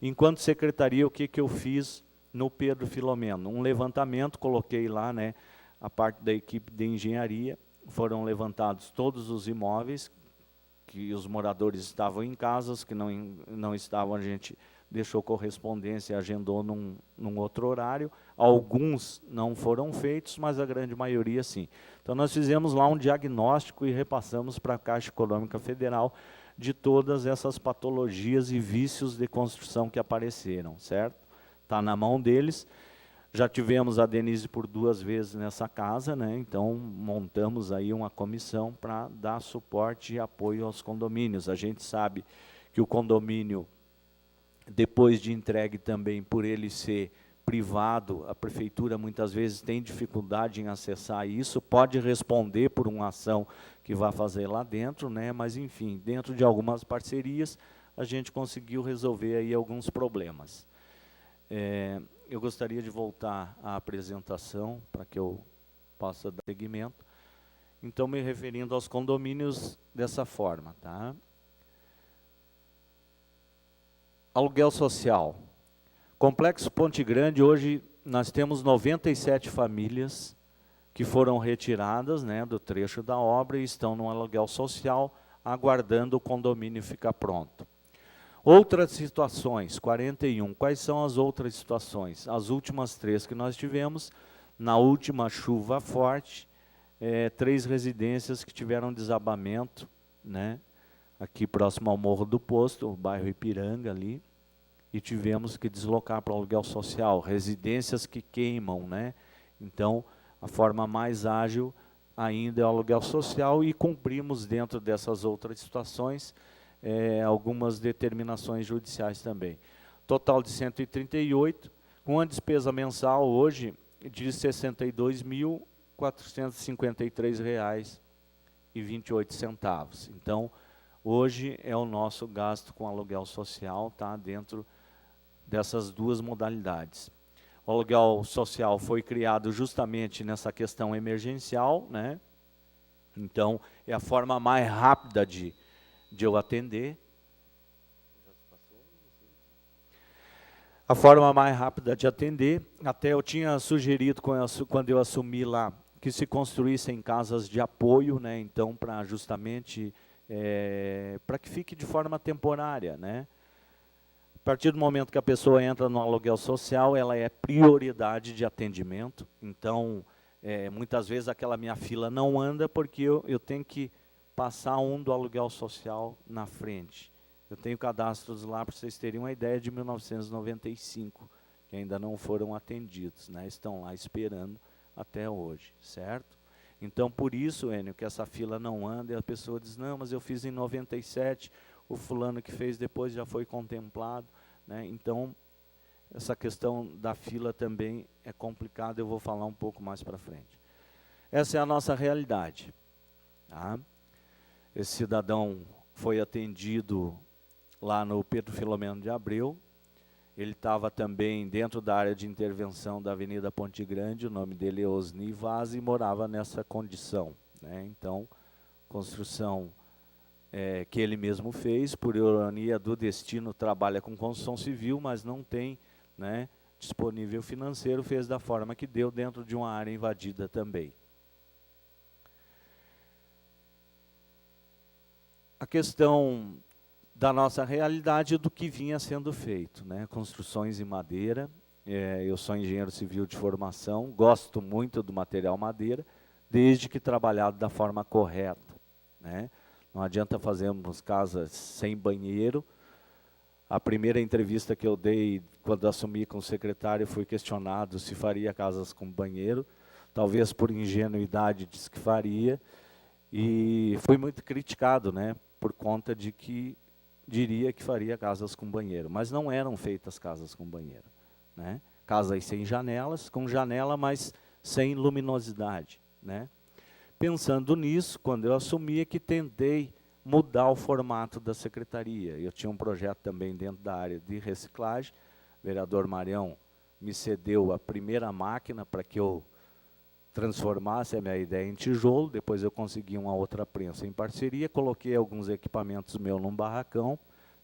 L: Enquanto secretaria, o que eu fiz no Pedro Filomeno? Um levantamento, coloquei lá, né, a parte da equipe de engenharia, foram levantados todos os imóveis que os moradores estavam em casas, que não estavam, a gente deixou correspondência e agendou num outro horário. Alguns não foram feitos, mas a grande maioria sim. Então, nós fizemos lá um diagnóstico e repassamos para a Caixa Econômica Federal de todas essas patologias e vícios de construção que apareceram, certo? Está na mão deles. Já tivemos a Denise por 2 vezes nessa casa, né? Então montamos aí uma comissão para dar suporte e apoio aos condomínios. A gente sabe que o condomínio, depois de entregue também, por ele ser privado, a prefeitura muitas vezes tem dificuldade em acessar isso, pode responder por uma ação que vai fazer lá dentro, né? Mas enfim, dentro de algumas parcerias, a gente conseguiu resolver aí alguns problemas. Eu gostaria de voltar à apresentação, para que eu possa dar seguimento. Então, me referindo aos condomínios dessa forma, tá? Aluguel social. Complexo Ponte Grande, hoje nós temos 97 famílias que foram retiradas, né, do trecho da obra e estão no aluguel social, aguardando o condomínio ficar pronto. Outras situações, 41. Quais são as outras situações? As últimas 3 que nós tivemos, na última chuva forte, 3 residências que tiveram desabamento, né? Aqui próximo ao Morro do Posto, o bairro Ipiranga ali, e tivemos que deslocar para o aluguel social, residências que queimam, né? Então, a forma mais ágil ainda é o aluguel social, e cumprimos dentro dessas outras situações algumas determinações judiciais também. Total de 138, com a despesa mensal hoje de R$ 62.453,28. Então, hoje é o nosso gasto com aluguel social, tá, dentro dessas 2 modalidades. O aluguel social foi criado justamente nessa questão emergencial, né? Então, é a forma mais rápida de eu atender. A forma mais rápida de atender, até eu tinha sugerido, quando eu assumi lá, que se construíssem casas de apoio, né? Então, para justamente, para que fique de forma temporária, né? A partir do momento que a pessoa entra no aluguel social, ela é prioridade de atendimento. Então, muitas vezes aquela minha fila não anda porque eu tenho que passar um do aluguel social na frente. Eu tenho cadastros lá, para vocês terem uma ideia, de 1995, que ainda não foram atendidos, né? Estão lá esperando até hoje, certo? Então, por isso, Enio, que essa fila não anda, e a pessoa diz, não, mas eu fiz em 97, o fulano que fez depois já foi contemplado, né? Então, essa questão da fila também é complicada, eu vou falar um pouco mais para frente. Essa é a nossa realidade. Tá? Esse cidadão foi atendido lá no Pedro Filomeno de Abreu, ele estava também dentro da área de intervenção da Avenida Ponte Grande, o nome dele é Osni Vaz, e morava nessa condição, né? Então, construção que ele mesmo fez, por ironia do destino, trabalha com construção civil, mas não tem, né, disponível financeiro, fez da forma que deu, dentro de uma área invadida também. A questão da nossa realidade do que vinha sendo feito, né? Construções em madeira, eu sou engenheiro civil de formação, gosto muito do material madeira, desde que trabalhado da forma correta, né? Não adianta fazermos casas sem banheiro. A primeira entrevista que eu dei, quando assumi como secretário, fui questionado se faria casas com banheiro, talvez por ingenuidade disse que faria, e fui muito criticado, né? Por conta de que diria que faria casas com banheiro, mas não eram feitas casas com banheiro, né? Casas sem janelas, com janela, mas sem luminosidade, né? Pensando nisso, quando eu assumi, é que tentei mudar o formato da secretaria. Eu tinha um projeto também dentro da área de reciclagem, o vereador Marião me cedeu a primeira máquina para que eu transformasse a minha ideia em tijolo, depois eu consegui uma outra prensa em parceria, coloquei alguns equipamentos meus num barracão,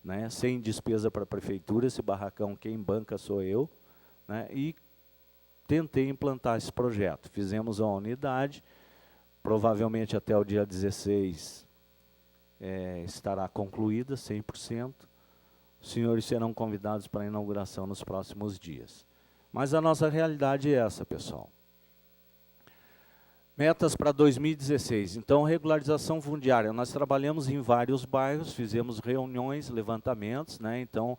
L: né, sem despesa para a prefeitura, esse barracão quem banca sou eu, né, e tentei implantar esse projeto. Fizemos a unidade, provavelmente até o dia 16 estará concluída, 100%. Os senhores serão convidados para a inauguração nos próximos dias. Mas a nossa realidade é essa, pessoal. Metas para 2016. Então, regularização fundiária. Nós trabalhamos em vários bairros, fizemos reuniões, levantamentos, né? Então,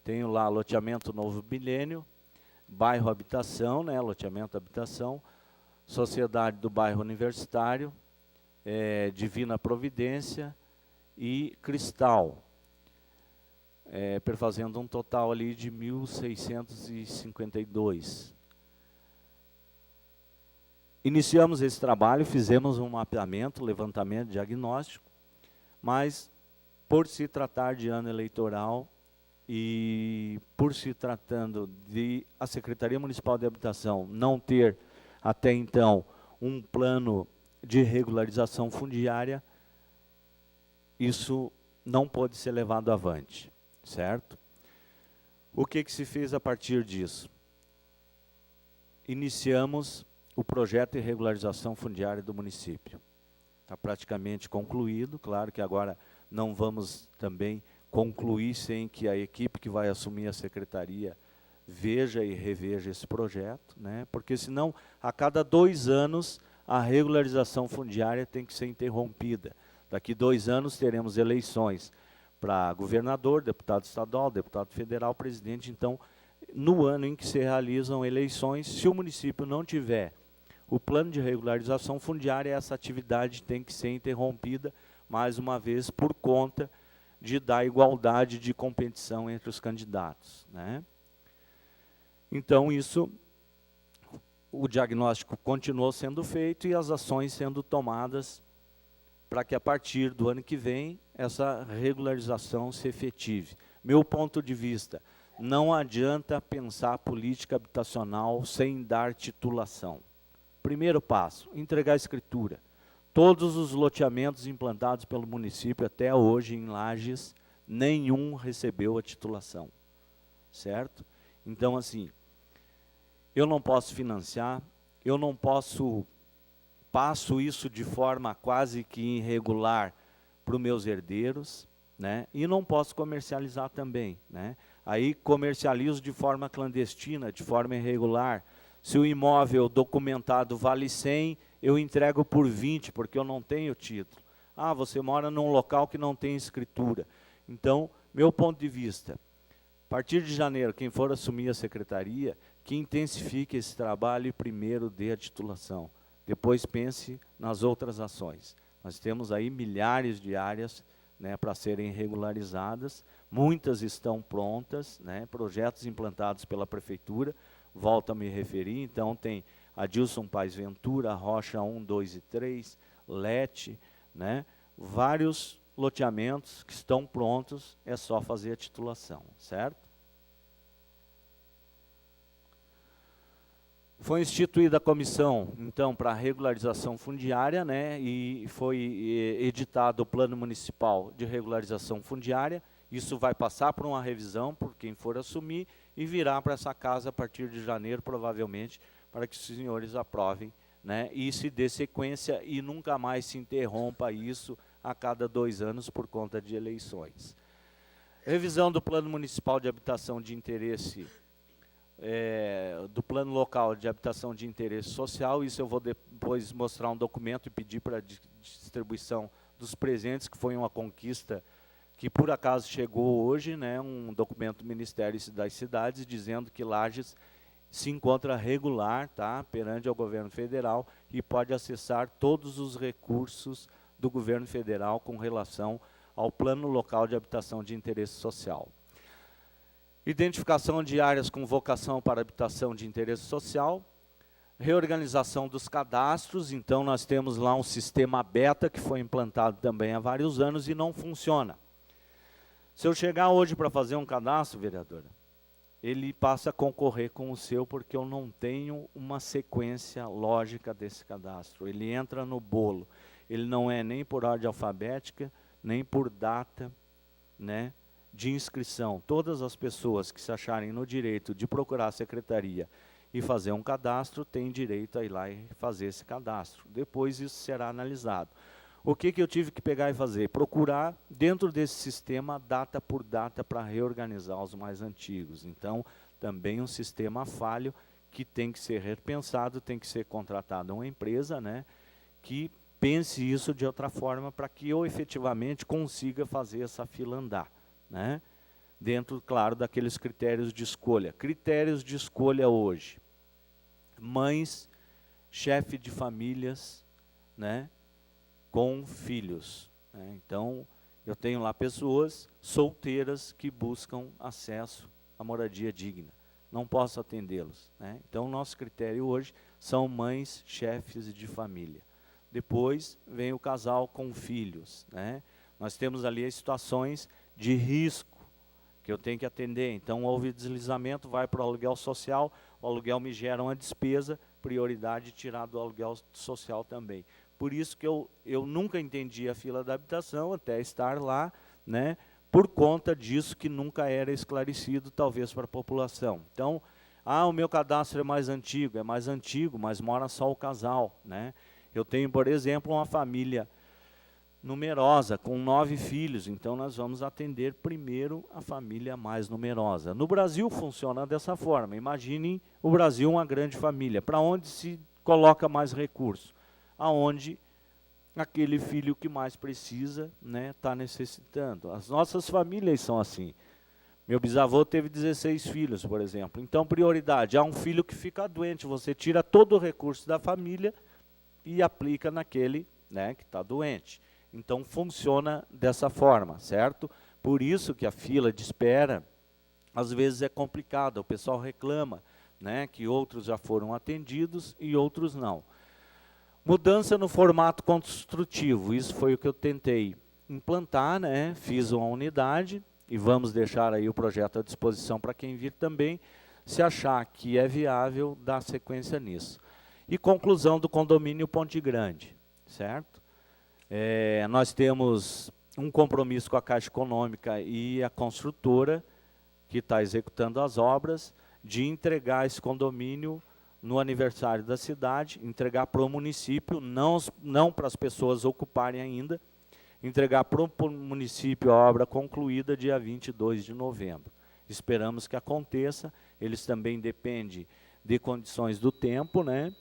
L: tenho lá loteamento Novo Milênio, bairro Habitação, né? Loteamento Habitação, Sociedade do Bairro Universitário, Divina Providência e Cristal, perfazendo um total ali de 1.652. Iniciamos esse trabalho, fizemos um mapeamento, levantamento, diagnóstico, mas por se tratar de ano eleitoral e por se tratando de a Secretaria Municipal de Habitação não ter até então um plano de regularização fundiária, isso não pode ser levado avante, certo? O que se fez a partir disso? Iniciamos o projeto de regularização fundiária do município. Está praticamente concluído, claro que agora não vamos também concluir sem que a equipe que vai assumir a secretaria veja e reveja esse projeto, né? Porque senão, a cada 2 anos, a regularização fundiária tem que ser interrompida. Daqui 2 anos teremos eleições para governador, deputado estadual, deputado federal, presidente. Então, no ano em que se realizam eleições, se o município não tiver o plano de regularização fundiária, essa atividade tem que ser interrompida, mais uma vez, por conta de dar igualdade de competição entre os candidatos, né? Então, isso, o diagnóstico continuou sendo feito e as ações sendo tomadas para que, a partir do ano que vem, essa regularização se efetive. Meu ponto de vista, não adianta pensar política habitacional sem dar titulação. Primeiro passo, entregar a escritura. Todos os loteamentos implantados pelo município até hoje em Lages, nenhum recebeu a titulação, certo? Então, assim, eu não posso financiar, eu não posso, passo isso de forma quase que irregular para os meus herdeiros, né? E não posso comercializar também, né? Aí comercializo de forma clandestina, de forma irregular. Se o imóvel documentado vale 100, eu entrego por 20, porque eu não tenho título. Ah, você mora num local que não tem escritura. Então, meu ponto de vista, a partir de janeiro, quem for assumir a secretaria, que intensifique esse trabalho e primeiro dê a titulação. Depois pense nas outras ações. Nós temos aí milhares de áreas, né, para serem regularizadas, muitas estão prontas, né, projetos implantados pela Prefeitura, volto a me referir, então tem Adilson Paes Ventura, Rocha 1, 2 e 3, Lete, né, vários loteamentos que estão prontos, é só fazer a titulação, certo? Foi instituída a comissão, então, para a regularização fundiária, né, e foi editado o Plano Municipal de Regularização Fundiária. Isso vai passar por uma revisão, por quem for assumir, e virá para essa casa a partir de janeiro, provavelmente, para que os senhores aprovem, né, e se dê sequência e nunca mais se interrompa isso a cada 2 anos por conta de eleições. Revisão do Plano Municipal de Habitação de Interesse do Plano Local de Habitação de Interesse Social. Isso eu vou depois mostrar um documento e pedir para distribuição dos presentes, que foi uma conquista que por acaso chegou hoje, né, um documento do Ministério das Cidades dizendo que Lages se encontra regular, tá, perante ao governo federal e pode acessar todos os recursos do governo federal com relação ao Plano Local de Habitação de Interesse Social. Identificação de áreas com vocação para habitação de interesse social, reorganização dos cadastros. Então nós temos lá um sistema beta que foi implantado também há vários anos e não funciona. Se eu chegar hoje para fazer um cadastro, vereadora, ele passa a concorrer com o seu, porque eu não tenho uma sequência lógica desse cadastro. Ele entra no bolo, ele não é nem por ordem alfabética, nem por data, né, de inscrição. Todas as pessoas que se acharem no direito de procurar a secretaria e fazer um cadastro, têm direito a ir lá e fazer esse cadastro. Depois isso será analisado. O que eu tive que pegar e fazer? Procurar, dentro desse sistema, data por data, para reorganizar os mais antigos. Então, também um sistema falho que tem que ser repensado, tem que ser contratada uma empresa, né, que pense isso de outra forma, para que eu efetivamente consiga fazer essa fila andar, né? Dentro, claro, daqueles critérios de escolha. Critérios de escolha hoje: mães, chefe de famílias, né, com filhos, né? Então, eu tenho lá pessoas solteiras que buscam acesso à moradia digna. Não posso atendê-los, né? Então, nosso critério hoje são mães, chefes de família. Depois vem o casal com filhos, né? Nós temos ali as situações de risco que eu tenho que atender. Então, houve deslizamento, vai para o aluguel social, o aluguel me gera uma despesa, prioridade tirar do aluguel social também. Por isso que eu nunca entendi a fila da habitação, até estar lá, né, por conta disso que nunca era esclarecido, talvez, para a população. Então, o meu cadastro é mais antigo, mas mora só o casal, né? Eu tenho, por exemplo, uma família numerosa, com 9 filhos, então nós vamos atender primeiro a família mais numerosa. No Brasil funciona dessa forma. Imaginem o Brasil uma grande família. Para onde se coloca mais recursos? Aonde aquele filho que mais precisa, né, está necessitando. As nossas famílias são assim. Meu bisavô teve 16 filhos, por exemplo. Então, prioridade, há um filho que fica doente, você tira todo o recurso da família e aplica naquele, né, que está doente. Então, funciona dessa forma, certo? Por isso que a fila de espera, às vezes, é complicada. O pessoal reclama, né, que outros já foram atendidos e outros não. Mudança no formato construtivo, isso foi o que eu tentei implantar, né? Fiz uma unidade e vamos deixar aí o projeto à disposição para quem vir também, se achar que é viável, dar sequência nisso. E conclusão do condomínio Ponte Grande, certo? Nós temos um compromisso com a Caixa Econômica e a construtora, que está executando as obras, de entregar esse condomínio no aniversário da cidade, entregar para o município, não para as pessoas ocuparem ainda, entregar para o município a obra concluída dia 22 de novembro. Esperamos que aconteça, eles também dependem de condições do tempo, né?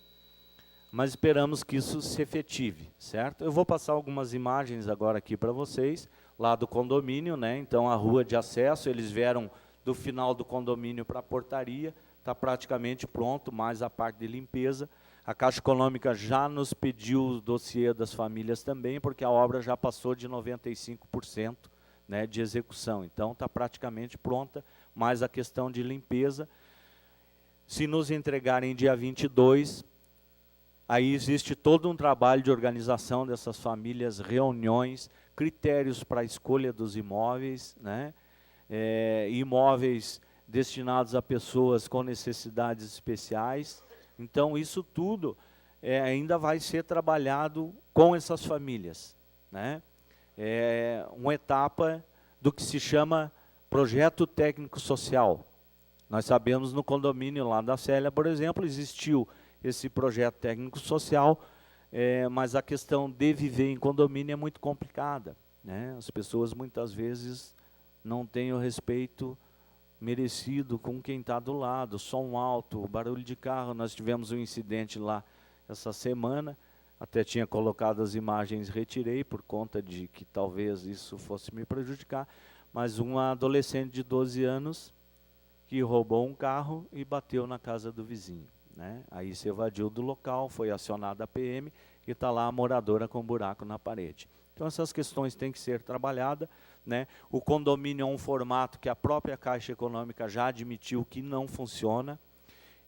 L: Mas esperamos que isso se efetive, certo? Eu vou passar algumas imagens agora aqui para vocês, lá do condomínio, né? Então, a rua de acesso, eles vieram do final do condomínio para a portaria, está praticamente pronto, mais a parte de limpeza. A Caixa Econômica já nos pediu o dossiê das famílias também, porque a obra já passou de 95%, né, de execução. Então, está praticamente pronta, mais a questão de limpeza. Se nos entregarem dia 22, aí existe todo um trabalho de organização dessas famílias, reuniões, critérios para a escolha dos imóveis, né, imóveis destinados a pessoas com necessidades especiais. Então, isso tudo ainda vai ser trabalhado com essas famílias, né? É uma etapa do que se chama projeto técnico social. Nós sabemos no condomínio lá da Célia, por exemplo, existiu esse projeto técnico social, mas a questão de viver em condomínio é muito complicada, né? As pessoas muitas vezes não têm o respeito merecido com quem está do lado, som alto, barulho de carro. Nós tivemos um incidente lá essa semana, até tinha colocado as imagens, retirei por conta de que talvez isso fosse me prejudicar, mas uma adolescente de 12 anos que roubou um carro e bateu na casa do vizinho, né? Aí se evadiu do local, foi acionada a PM e está lá a moradora com um buraco na parede. Então essas questões têm que ser trabalhadas, né? O condomínio é um formato que a própria Caixa Econômica já admitiu que não funciona.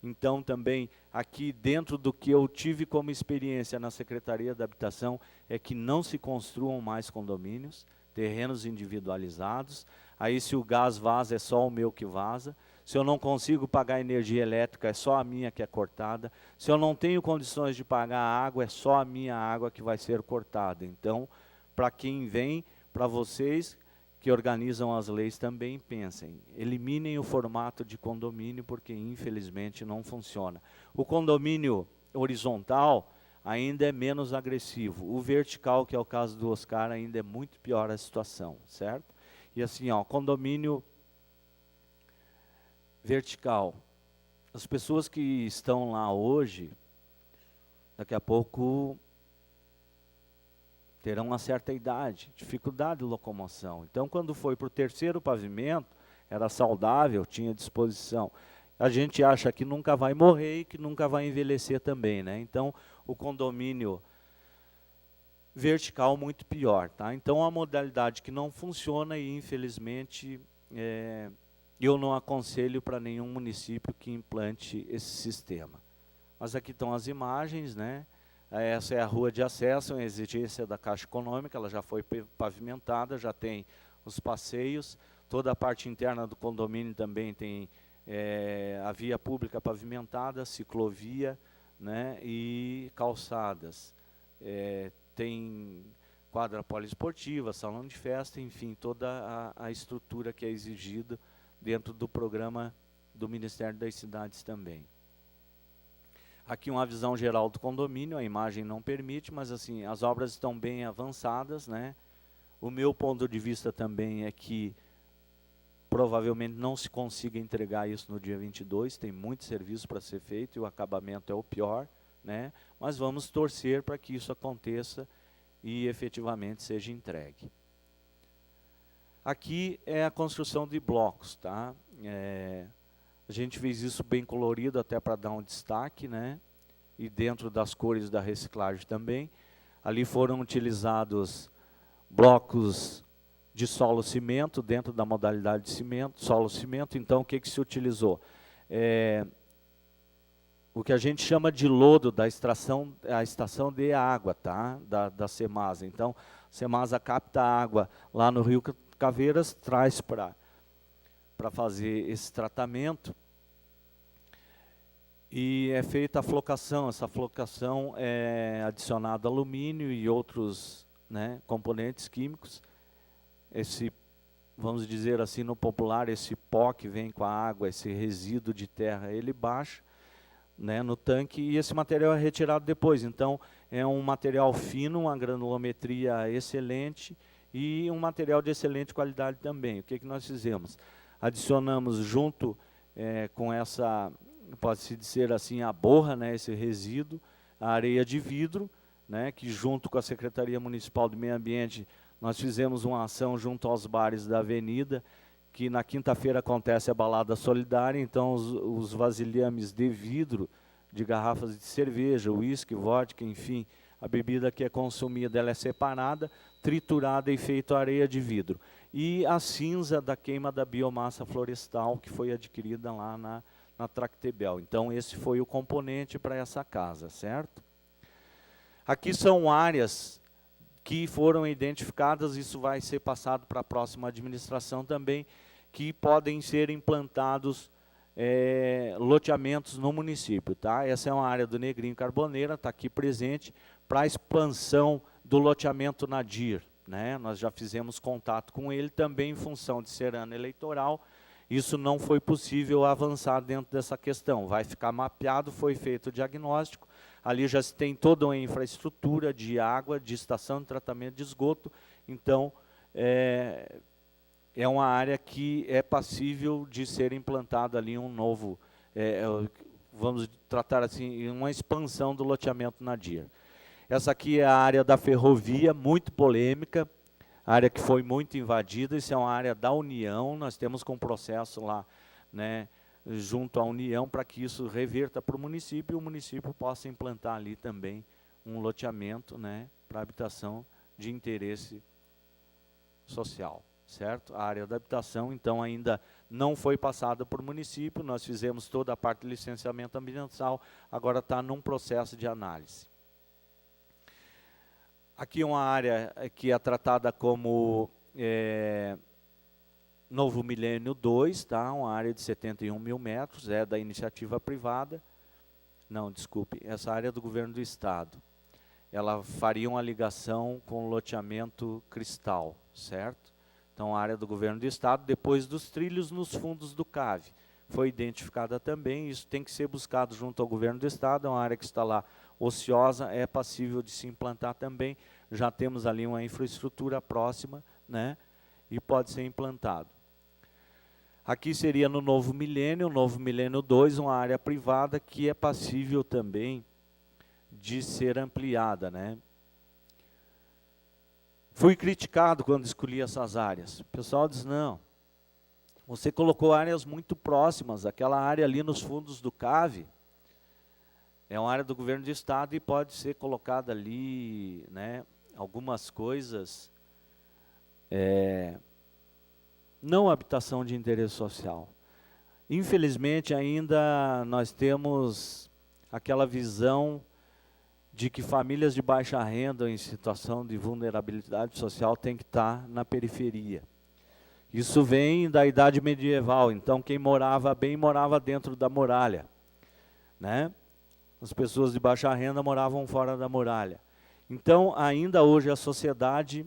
L: Então também aqui dentro do que eu tive como experiência na Secretaria da Habitação é que não se construam mais condomínios, terrenos individualizados. Aí se o gás vaza é só o meu que vaza. Se eu não consigo pagar energia elétrica, é só a minha que é cortada. Se eu não tenho condições de pagar a água, é só a minha água que vai ser cortada. Então, para quem vem, para vocês que organizam as leis também pensem, eliminem o formato de condomínio, porque infelizmente não funciona. O condomínio horizontal ainda é menos agressivo. O vertical, que é o caso do Oscar, ainda é muito pior a situação, certo? E assim, ó, condomínio vertical. As pessoas que estão lá hoje, daqui a pouco terão uma certa idade, dificuldade de locomoção. Então, quando foi para o terceiro pavimento, era saudável, tinha disposição. A gente acha que nunca vai morrer e que nunca vai envelhecer também, né? Então, o condomínio vertical muito pior, tá? Então, é uma modalidade que não funciona e, infelizmente, eu não aconselho para nenhum município que implante esse sistema. Mas aqui estão as imagens, né? Essa é a rua de acesso, uma exigência da Caixa Econômica, ela já foi pavimentada, já tem os passeios, toda a parte interna do condomínio também tem a via pública pavimentada, ciclovia, né, e calçadas. Tem quadra poliesportiva, salão de festa, enfim, toda a estrutura que é exigida dentro do programa do Ministério das Cidades também. Aqui uma visão geral do condomínio, a imagem não permite, mas assim, as obras estão bem avançadas, né? O meu ponto de vista também é que provavelmente não se consiga entregar isso no dia 22, tem muito serviço para ser feito e o acabamento é o pior, né? Mas vamos torcer para que isso aconteça e efetivamente seja entregue. Aqui é a construção de blocos, tá? A gente fez isso bem colorido até para dar um destaque, né? E dentro das cores da reciclagem também. Ali foram utilizados blocos de solo-cimento, dentro da modalidade de cimento, solo-cimento. Então, o que se utilizou? O que a gente chama de lodo da extração, a estação de água, tá? Da Semasa. Então, a Semasa capta a água lá no Rio Caveiras, traz para fazer esse tratamento e é feita a flocação. Essa flocação é adicionado alumínio e outros, né, componentes químicos. Esse, vamos dizer assim no popular, esse pó que vem com a água, esse resíduo de terra, ele baixa, né, no tanque e esse material é retirado depois. Então é um material fino, uma granulometria excelente e um material de excelente qualidade também. O que nós fizemos? Adicionamos junto com essa, pode-se dizer assim, a borra, né, esse resíduo, a areia de vidro, né, que junto com a Secretaria Municipal do Meio Ambiente, nós fizemos uma ação junto aos bares da avenida, que na quinta-feira acontece a balada solidária, então os vasilhames de vidro, de garrafas de cerveja, uísque, vodka, enfim, a bebida que é consumida, ela é separada, triturada e feita areia de vidro. E a cinza da queima da biomassa florestal, que foi adquirida lá na Tractebel. Então, esse foi o componente para essa casa, certo? Aqui são áreas que foram identificadas, isso vai ser passado para a próxima administração também, que podem ser implantados loteamentos no município. Tá? Essa é uma área do Negrinho Carboneira, está aqui presente, para a expansão do loteamento Nadir. Né? Nós já fizemos contato com ele, também em função de ser ano eleitoral, isso não foi possível avançar dentro dessa questão. Vai ficar mapeado, foi feito o diagnóstico, ali já se tem toda uma infraestrutura de água, de estação de tratamento de esgoto, então é uma área que é passível de ser implantado ali um novo, vamos tratar assim, uma expansão do loteamento Nadir. Essa aqui é a área da ferrovia, muito polêmica, área que foi muito invadida, isso é uma área da União, nós temos com um processo lá, né, junto à União, para que isso reverta para o município, e o município possa implantar ali também um loteamento, né, para habitação de interesse social, certo? A área da habitação, então, ainda não foi passada por município, nós fizemos toda a parte de licenciamento ambiental, agora está num processo de análise. Aqui uma área que é tratada como Novo Milênio 2, tá? Uma área de 71 mil metros, é da iniciativa privada. Não, desculpe, essa área é do governo do estado. Ela faria uma ligação com o loteamento Cristal, certo? Então, a área do governo do estado, depois dos trilhos nos fundos do CAV. Foi identificada também, isso tem que ser buscado junto ao governo do estado, é uma área que está lá ociosa, é passível de se implantar também, já temos ali uma infraestrutura próxima, né, e pode ser implantado. Aqui seria no Novo Milênio 2, uma área privada que é passível também de ser ampliada, né. Fui criticado quando escolhi essas áreas, o pessoal diz, não, você colocou áreas muito próximas, aquela área ali nos fundos do CAV, é uma área do governo do estado e pode ser colocada ali, né, algumas coisas, não habitação de interesse social. Infelizmente, ainda nós temos aquela visão de que famílias de baixa renda em situação de vulnerabilidade social têm que estar na periferia. Isso vem da idade medieval, então quem morava bem morava dentro da muralha, né? As pessoas de baixa renda moravam fora da muralha. Então, ainda hoje a sociedade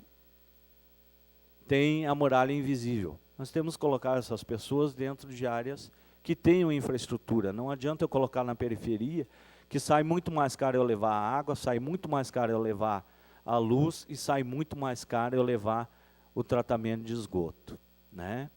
L: tem a muralha invisível. Nós temos que colocar essas pessoas dentro de áreas que tenham infraestrutura. Não adianta eu colocar na periferia, que sai muito mais caro eu levar a água, sai muito mais caro eu levar a luz e sai muito mais caro eu levar o tratamento de esgoto, né?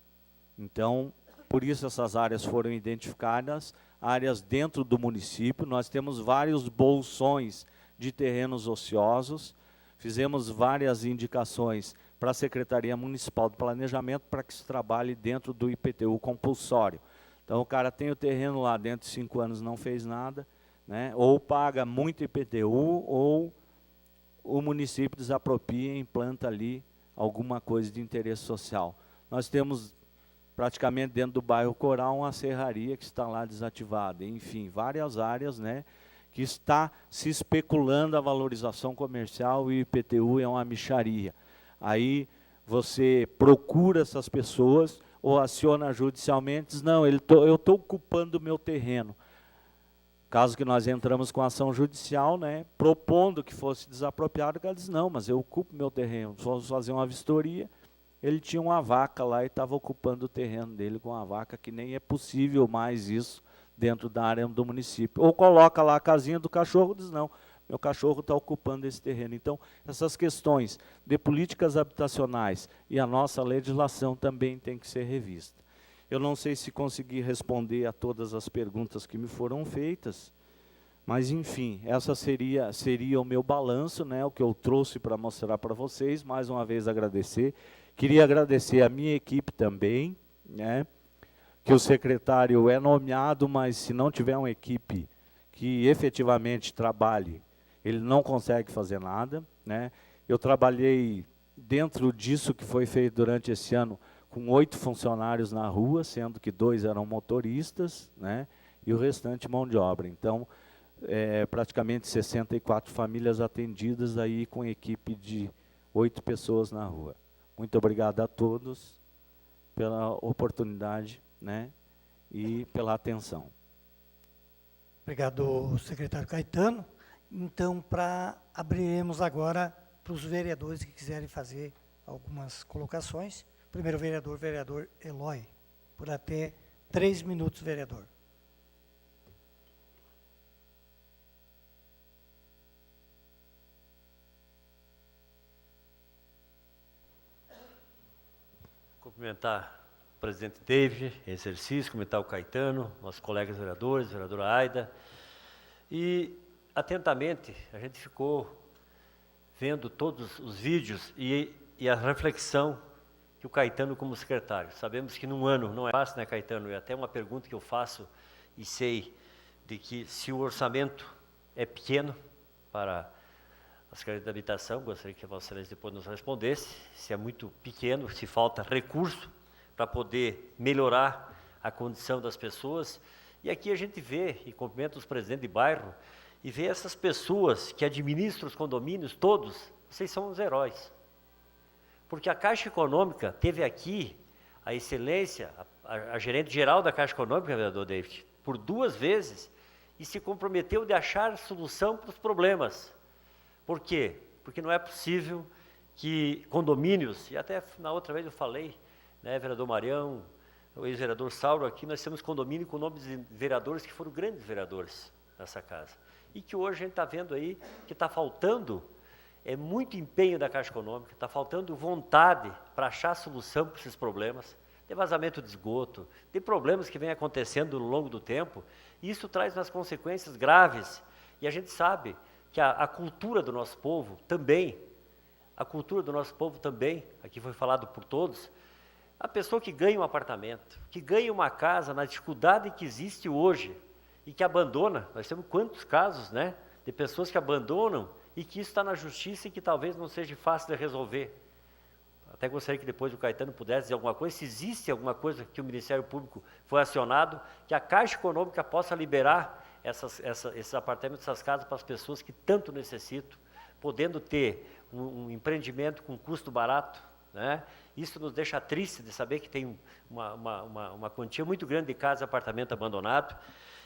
L: Então, por isso essas áreas foram identificadas, áreas dentro do município. Nós temos vários bolsões de terrenos ociosos, fizemos várias indicações para a Secretaria Municipal do Planejamento para que se trabalhe dentro do IPTU compulsório. Então, o cara tem o terreno lá dentro de 5 anos, não fez nada, né? Ou paga muito IPTU, ou o município desapropria e implanta ali alguma coisa de interesse social. Nós temos praticamente dentro do bairro Coral uma serraria que está lá desativada, enfim, várias áreas, né, que está se especulando a valorização comercial e o IPTU é uma mixaria. Aí você procura essas pessoas ou aciona judicialmente, diz, não, eu estou ocupando o meu terreno. Caso que nós entramos com ação judicial, né, propondo que fosse desapropriado, o cara diz, não, mas eu ocupo meu terreno, vamos fazer uma vistoria. Ele tinha uma vaca lá e estava ocupando o terreno dele com uma vaca, que nem é possível mais isso dentro da área do município. Ou coloca lá a casinha do cachorro, diz, não, meu cachorro está ocupando esse terreno. Então, essas questões de políticas habitacionais e a nossa legislação também tem que ser revista. Eu não sei se consegui responder a todas as perguntas que me foram feitas, mas, enfim, essa seria o meu balanço, né, o que eu trouxe para mostrar para vocês. Mais uma vez agradecer. Queria agradecer a minha equipe também, né? Que o secretário é nomeado, mas se não tiver uma equipe que efetivamente trabalhe, ele não consegue fazer nada, né? Eu trabalhei dentro disso que foi feito durante esse ano com 8 funcionários na rua, sendo que 2 eram motoristas, né? E o restante mão de obra. Então, praticamente 64 famílias atendidas aí com equipe de 8 pessoas na rua. Muito obrigado a todos pela oportunidade, né? E pela atenção.
C: Obrigado, secretário Caetano. Então, abriremos agora para os vereadores que quiserem fazer algumas colocações. Primeiro vereador Eloy, por até 3 minutos, vereador.
A: Cumprimentar o presidente David, em exercício, cumprimentar o Caetano, nossos colegas vereadores, a vereadora Aida. E, atentamente, a gente ficou vendo todos os vídeos e a reflexão que o Caetano como secretário. Sabemos que num ano não é fácil, né, Caetano? E até uma pergunta que eu faço e sei de que se o orçamento é pequeno para a Secretaria da Habitação, gostaria que a Vossa Excelência depois nos respondesse, se é muito pequeno, se falta recurso para poder melhorar a condição das pessoas. E aqui a gente vê, e cumprimenta os presidentes de bairro, e vê essas pessoas que administram os condomínios, todos, vocês são os heróis. Porque a Caixa Econômica teve aqui a excelência, a gerente geral da Caixa Econômica, vereador David, por 2 vezes, e se comprometeu de achar solução para os problemas. Por quê? Porque não é possível que condomínios, e até na outra vez eu falei, né, vereador Marião, o ex-vereador Sauro, aqui nós temos condomínio com nomes de vereadores que foram grandes vereadores nessa casa. E que hoje a gente está vendo aí que está faltando muito empenho da Caixa Econômica, está faltando vontade para achar solução para esses problemas, de vazamento de esgoto, de problemas que vêm acontecendo ao longo do tempo, e isso traz umas consequências graves, e a gente sabe que a cultura do nosso povo também, aqui foi falado por todos, a pessoa que ganha um apartamento, que ganha uma casa na dificuldade que existe hoje e que abandona, nós temos quantos casos, né, de pessoas que abandonam e que isso está na justiça e que talvez não seja fácil de resolver. Até gostaria que depois o Caetano pudesse dizer alguma coisa, se existe alguma coisa que o Ministério Público foi acionado, que a Caixa Econômica possa liberar esses apartamentos, essas casas para as pessoas que tanto necessitam, podendo ter um empreendimento com custo barato, né? Isso nos deixa triste de saber que tem uma quantia muito grande de casas e apartamento abandonado.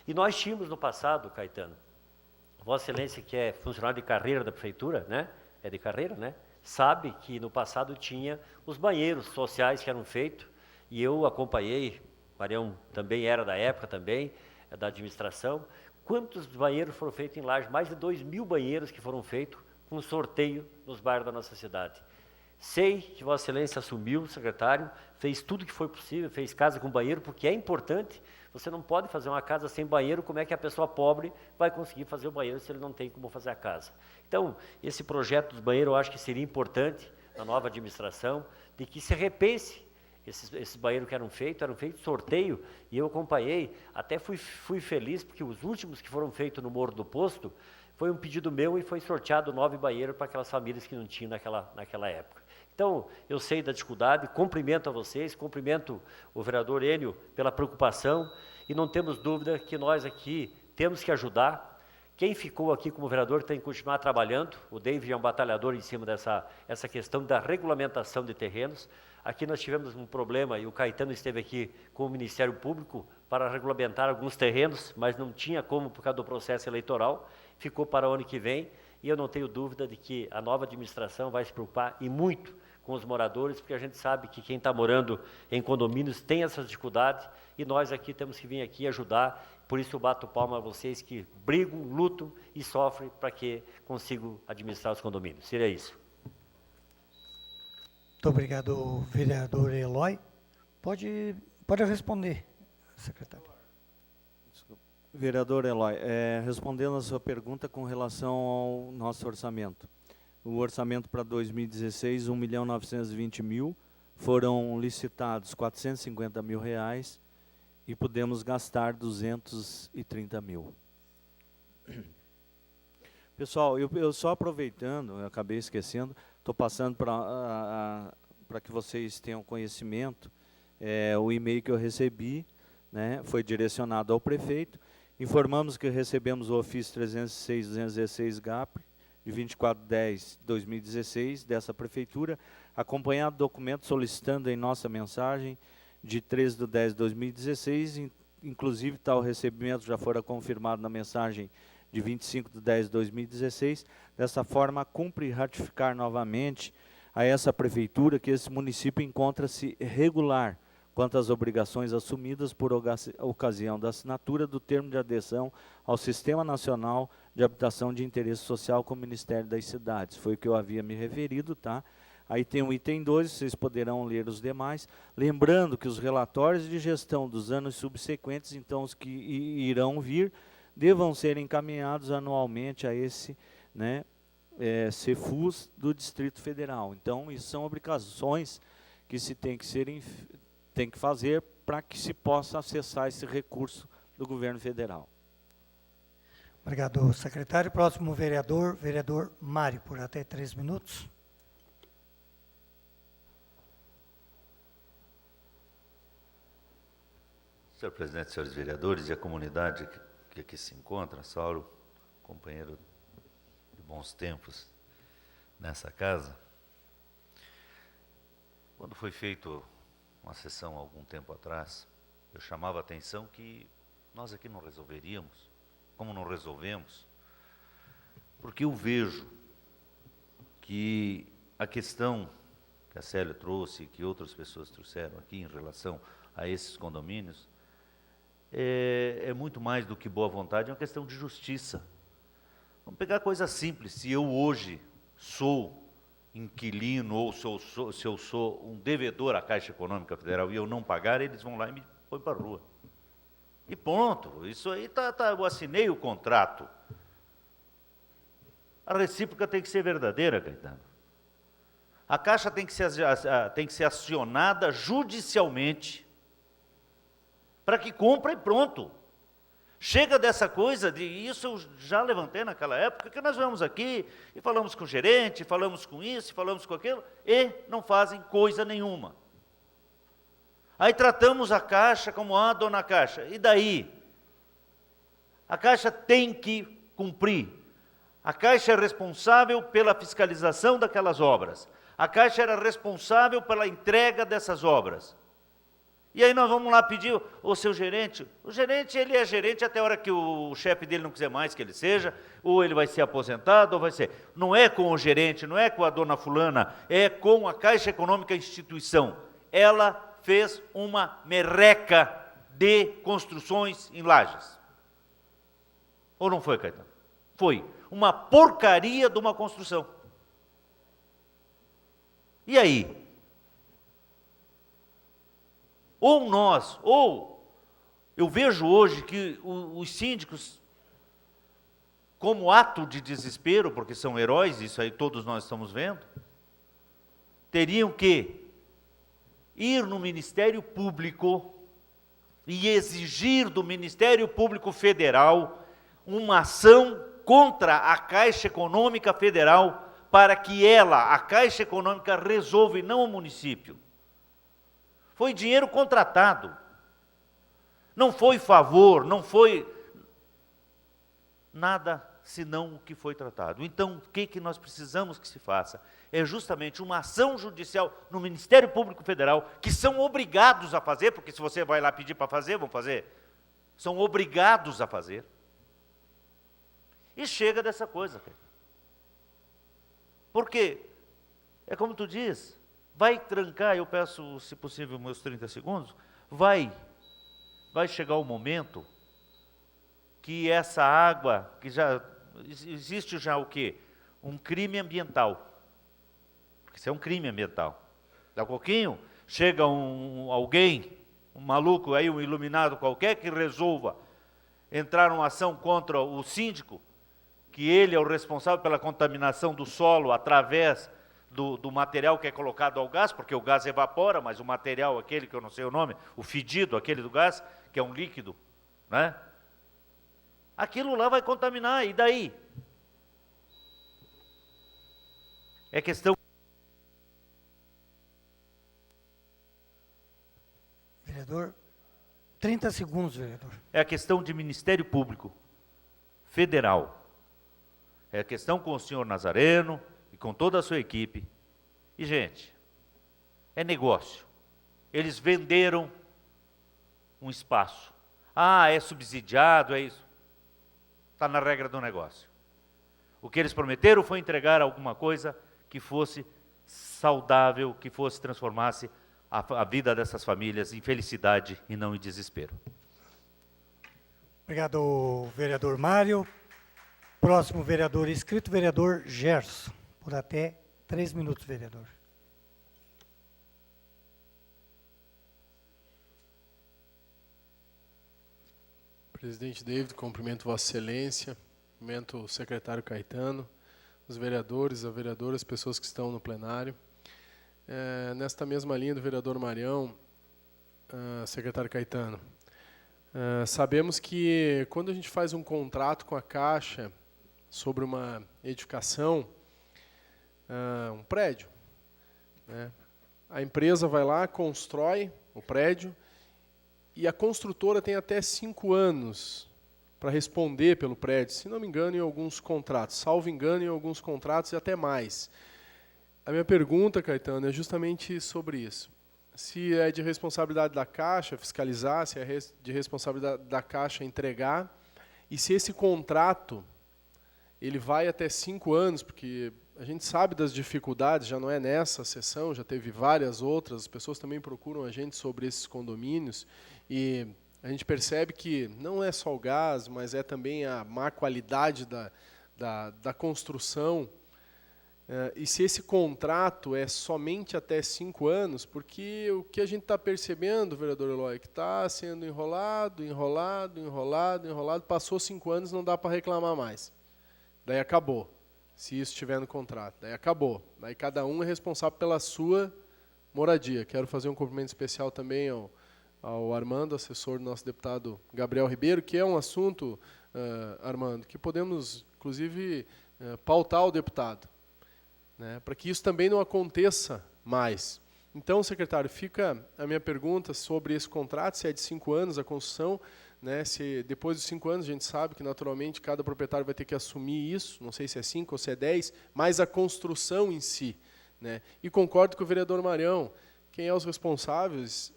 A: E nós tínhamos no passado, Caetano, Vossa Excelência, que é funcionário de carreira da Prefeitura, né? É de carreira, né? Sabe que no passado tinha os banheiros sociais que eram feitos, e eu acompanhei, Marião também era da época também, da administração. Quantos banheiros foram feitos em Lages? Mais de 2.000 banheiros que foram feitos com sorteio nos bairros da nossa cidade. Sei que Vossa Excelência assumiu, secretário, fez tudo que foi possível, fez casa com banheiro, porque é importante. Você não pode fazer uma casa sem banheiro, como é que a pessoa pobre vai conseguir fazer o banheiro se ele não tem como fazer a casa? Então, esse projeto dos banheiros eu acho que seria importante na nova administração, de que se repense esses banheiros que eram feitos sorteio, e eu acompanhei, até fui feliz, porque os últimos que foram feitos no Morro do Posto, foi um pedido meu e foi sorteado 9 banheiros para aquelas famílias que não tinham naquela época. Então, eu sei da dificuldade, cumprimento a vocês, cumprimento o vereador Enio pela preocupação, e não temos dúvida que nós aqui temos que ajudar. Quem ficou aqui como vereador tem que continuar trabalhando, o David é um batalhador em cima dessa questão da regulamentação de terrenos. Aqui nós tivemos um problema, e o Caetano esteve aqui com o Ministério Público para regulamentar alguns terrenos, mas não tinha como por causa do processo eleitoral, ficou para o ano que vem, e eu não tenho dúvida de que a nova administração vai se preocupar e muito com os moradores, porque a gente sabe que quem está morando em condomínios tem essas dificuldades, e nós aqui temos que vir aqui ajudar. Por isso eu bato palma a vocês que brigam, lutam e sofrem para que consigam administrar os condomínios. Seria isso.
C: Muito obrigado, vereador Eloy. Pode responder, secretário.
L: Vereador Eloy, respondendo a sua pergunta com relação ao nosso orçamento. O orçamento para 2016, 1.920.000, foram licitados R$ 450 mil e pudemos gastar 230 mil. Pessoal, eu só aproveitando, eu acabei esquecendo, estou passando para que vocês tenham conhecimento, o e-mail que eu recebi, né, foi direcionado ao prefeito. Informamos que recebemos o ofício 306-216 GAP, de 24/10/2016, dessa prefeitura, acompanhado do documento solicitando em nossa mensagem de 13/10/2016, inclusive tal recebimento já fora confirmado na mensagem de 25/10/2016. Dessa forma, cumpre ratificar novamente a essa prefeitura que esse município encontra-se regular quanto às obrigações assumidas por ocasião da assinatura do termo de adesão ao Sistema Nacional de Habitação de Interesse Social com o Ministério das Cidades. Foi o que eu havia me referido, tá? Aí tem o item 2, vocês poderão ler os demais. Lembrando que os relatórios de gestão dos anos subsequentes, então os que irão vir, devam ser encaminhados anualmente a esse, né, Cefus do Distrito Federal. Então, isso são obrigações que se tem que fazer para que se possa acessar esse recurso do governo federal.
C: Obrigado, secretário. Próximo vereador Mário, por até 3 minutos.
M: Senhor presidente, senhores vereadores e a comunidade que aqui se encontra, Saulo, companheiro de bons tempos nessa casa, quando foi feito uma sessão há algum tempo atrás, eu chamava a atenção que nós aqui não resolveríamos, como não resolvemos, porque eu vejo que a questão que a Célia trouxe, que outras pessoas trouxeram aqui em relação a esses condomínios, é muito mais do que boa vontade, é uma questão de justiça. Vamos pegar coisa simples, se eu hoje sou inquilino ou se eu sou um devedor à Caixa Econômica Federal e eu não pagar, eles vão lá e me põem para a rua. E pronto, isso aí eu assinei o contrato. A recíproca tem que ser verdadeira, Caetano. A Caixa tem que ser acionada judicialmente para que cumpra e pronto. Chega dessa coisa, isso eu já levantei naquela época, que nós vamos aqui e falamos com o gerente, falamos com isso, falamos com aquilo, e não fazem coisa nenhuma. Aí tratamos a Caixa como a dona Caixa, e daí? A Caixa tem que cumprir. A Caixa é responsável pela fiscalização daquelas obras. A Caixa era responsável pela entrega dessas obras. E aí nós vamos lá pedir o seu gerente. O gerente, ele é gerente até a hora que o chefe dele não quiser mais que ele seja, ou ele vai ser aposentado, ou vai ser. Não é com o gerente, não é com a dona fulana, é com a Caixa Econômica Instituição. Ela fez uma merreca de construções em Lajes. Ou não foi, Caetano? Foi. Uma porcaria de uma construção. E aí? Ou eu vejo hoje que os síndicos, como ato de desespero, porque são heróis, isso aí todos nós estamos vendo, teriam que ir no Ministério Público e exigir do Ministério Público Federal uma ação contra a Caixa Econômica Federal para que ela, a Caixa Econômica, resolva e não o município. Foi dinheiro contratado, não foi favor, não foi nada senão o que foi tratado. Então, o que nós precisamos que se faça? É justamente uma ação judicial no Ministério Público Federal, que são obrigados a fazer, porque se você vai lá pedir para fazer, vão fazer, são obrigados a fazer. E chega dessa coisa, cara. Porque, é como tu diz, vai trancar, eu peço, se possível, meus 30 segundos, vai chegar o momento que essa água, que já existe já o quê? Um crime ambiental. Porque isso é um crime ambiental. Daqui a pouquinho, chega alguém, um maluco aí, um iluminado qualquer, que resolva entrar numa ação contra o síndico, que ele é o responsável pela contaminação do solo através do material que é colocado ao gás, porque o gás evapora, mas o material, aquele que eu não sei o nome, o fedido, aquele do gás, que é um líquido, né? Aquilo lá vai contaminar, e daí? É questão...
C: Vereador, 30 segundos, vereador.
M: É a questão de Ministério Público Federal. É a questão com o senhor Nazareno e com toda a sua equipe. E, gente, é negócio. Eles venderam um espaço. Ah, é subsidiado, é isso. Está na regra do negócio. O que eles prometeram foi entregar alguma coisa que fosse saudável, que fosse transformasse a vida dessas famílias em felicidade e não em desespero.
C: Obrigado, vereador Mário. Próximo vereador inscrito, vereador Gerson, por até 3 minutos, vereador.
N: Presidente David, cumprimento Vossa Excelência, cumprimento o secretário Caetano, os vereadores, as vereadoras, as pessoas que estão no plenário. Nesta mesma linha do vereador Marião, secretário Caetano, sabemos que quando a gente faz um contrato com a Caixa sobre uma edificação, um prédio, né, a empresa vai lá, constrói o prédio, e a construtora tem até 5 anos para responder pelo prédio, se não me engano, em alguns contratos, salvo engano, em alguns contratos e até mais. A minha pergunta, Caetano, é justamente sobre isso. Se é de responsabilidade da Caixa fiscalizar, se é de responsabilidade da Caixa entregar, e se esse contrato ele vai até 5 anos, porque a gente sabe das dificuldades, já não é nessa sessão, já teve várias outras, as pessoas também procuram a gente sobre esses condomínios, e a gente percebe que não é só o gás, mas é também a má qualidade da construção. E se esse contrato é somente até 5 anos, porque o que a gente está percebendo, vereador Eloy, que está sendo enrolado, passou 5 anos, não dá para reclamar mais. Daí acabou, se isso estiver no contrato. Daí acabou. Daí cada um é responsável pela sua moradia. Quero fazer um cumprimento especial também ao Armando, assessor do nosso deputado Gabriel Ribeiro, que é um assunto, Armando, que podemos, inclusive, pautar o deputado, né, para que isso também não aconteça mais. Então, secretário, fica a minha pergunta sobre esse contrato, se é de 5 anos a construção, né, se depois dos 5 anos a gente sabe que naturalmente cada proprietário vai ter que assumir isso, não sei se é 5 ou se é 10, mas a construção em si, né. E concordo com o vereador Marião, quem é os responsáveis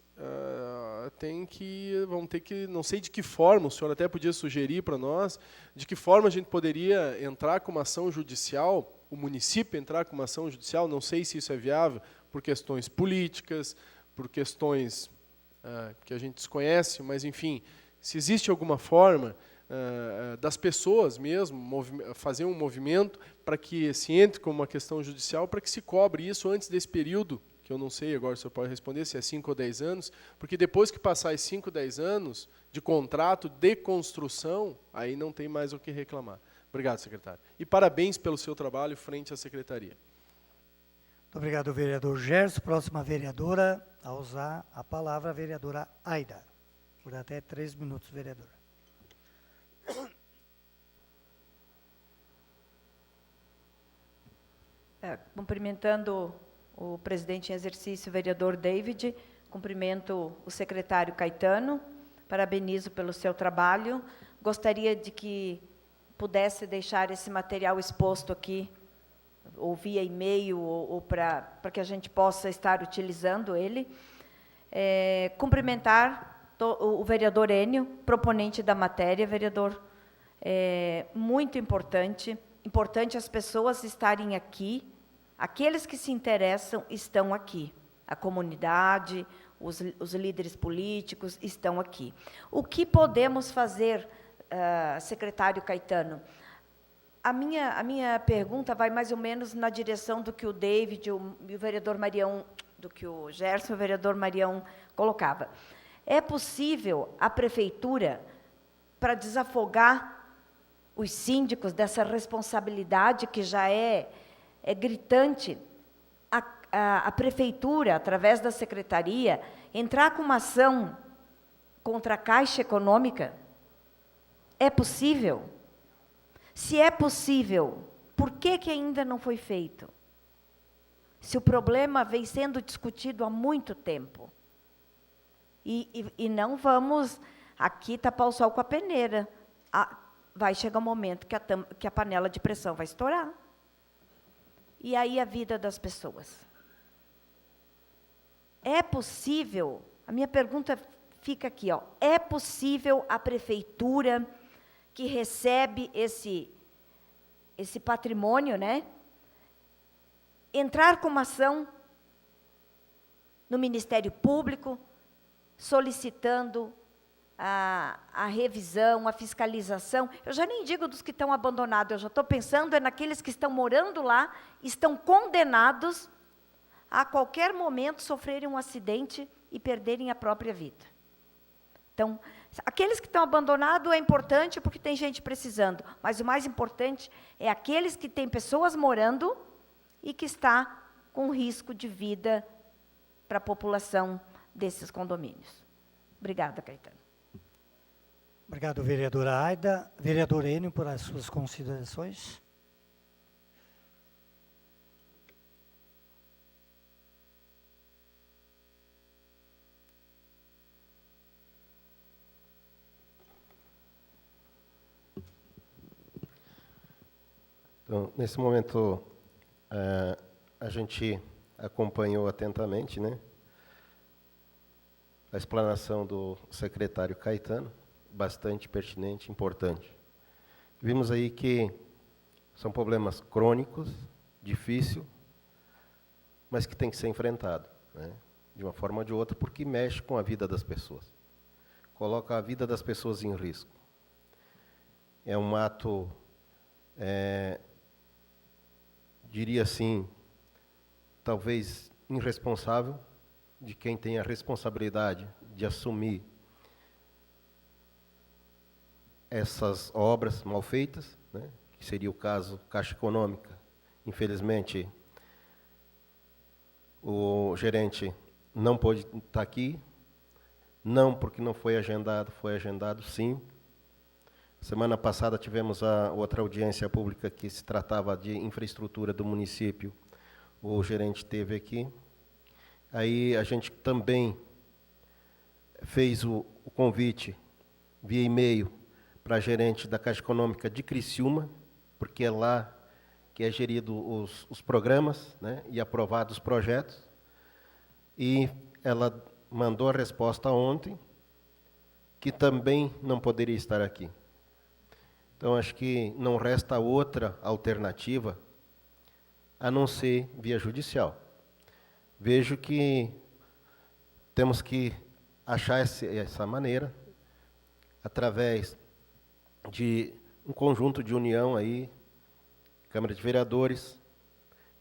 N: vão ter que, não sei de que forma, o senhor até podia sugerir para nós, de que forma a gente poderia entrar com uma ação judicial, o município entrar com uma ação judicial, não sei se isso é viável, por questões políticas, por questões que a gente desconhece, mas, enfim, se existe alguma forma das pessoas mesmo fazer um movimento para que se entre com uma questão judicial, para que se cobre isso antes desse período, que eu não sei, agora o senhor pode responder, se é 5 ou 10 anos, porque depois que passar esses 5, 10 anos de contrato de construção, aí não tem mais o que reclamar. Obrigado, secretário. E parabéns pelo seu trabalho frente à secretaria.
C: Muito obrigado, vereador Gerson. Próxima vereadora a usar a palavra, a vereadora Aida. Por até 3 minutos, vereadora.
O: Cumprimentando o presidente em exercício, vereador David, cumprimento o secretário Caetano, parabenizo pelo seu trabalho. Gostaria de que pudesse deixar esse material exposto aqui, ou via e-mail, ou para que a gente possa estar utilizando ele. Cumprimentar o vereador Enio, proponente da matéria, vereador, muito importante as pessoas estarem aqui, aqueles que se interessam estão aqui, a comunidade, os líderes políticos estão aqui. O que podemos fazer, secretário Caetano? A minha pergunta vai mais ou menos na direção do que o David e o vereador Marião, do que o Gerson e o vereador Marião colocava. É possível a prefeitura, para desafogar os síndicos dessa responsabilidade que já é gritante, a prefeitura, através da secretaria, entrar com uma ação contra a Caixa Econômica? É possível? Se é possível, por que ainda não foi feito? Se o problema vem sendo discutido há muito tempo. E não vamos aqui tapar o sol com a peneira. Vai chegar um momento que a panela de pressão vai estourar. E aí a vida das pessoas. É possível, a minha pergunta fica aqui, ó, é possível a prefeitura que recebe esse patrimônio, né, entrar com uma ação no Ministério Público, solicitando a revisão, a fiscalização? Eu já nem digo dos que estão abandonados, eu já estou pensando naqueles que estão morando lá, estão condenados a qualquer momento sofrerem um acidente e perderem a própria vida. Então, aqueles que estão abandonados é importante porque tem gente precisando, mas o mais importante é aqueles que têm pessoas morando e que está com risco de vida para a população desses condomínios. Obrigada, Caetano.
C: Obrigado, vereadora Aida. Vereador Enio, por as suas considerações.
B: Então, nesse momento, a gente acompanhou atentamente, né, a explanação do secretário Caetano, bastante pertinente, importante. Vimos aí que são problemas crônicos, difíceis, mas que tem que ser enfrentado, né, de uma forma ou de outra, porque mexe com a vida das pessoas. Coloca a vida das pessoas em risco. É um ato, diria assim, talvez irresponsável, de quem tem a responsabilidade de assumir essas obras mal feitas, né, que seria o caso Caixa Econômica. Infelizmente, o gerente não pôde estar aqui, não porque não foi agendado sim. Semana passada tivemos a outra audiência pública que se tratava de infraestrutura do município, o gerente esteve aqui. Aí a gente também fez o convite via e-mail para a gerente da Caixa Econômica de Criciúma, porque é lá que é gerido os programas, né, e aprovados os projetos. E ela mandou a resposta ontem, que também não poderia estar aqui. Então, acho que não resta outra alternativa a não ser via judicial. Vejo que temos que achar essa maneira, através de um conjunto de união aí, Câmara de Vereadores.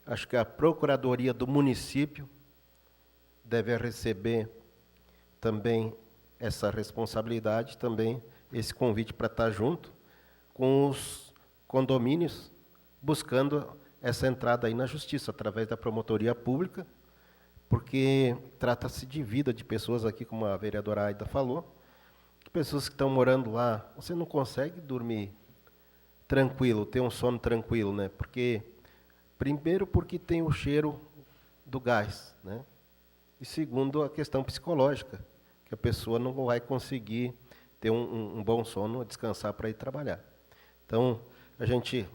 B: Acho que a Procuradoria do município deve receber também essa responsabilidade, também esse convite para estar junto com os condomínios, buscando essa entrada aí na justiça, através da promotoria pública, porque trata-se de vida de pessoas aqui, como a vereadora Aida falou, pessoas que estão morando lá, você não consegue dormir tranquilo, ter um sono tranquilo, né? Primeiro porque tem o cheiro do gás, né? E segundo, a questão psicológica, que a pessoa não vai conseguir ter um bom sono, descansar para ir trabalhar. Então, a gente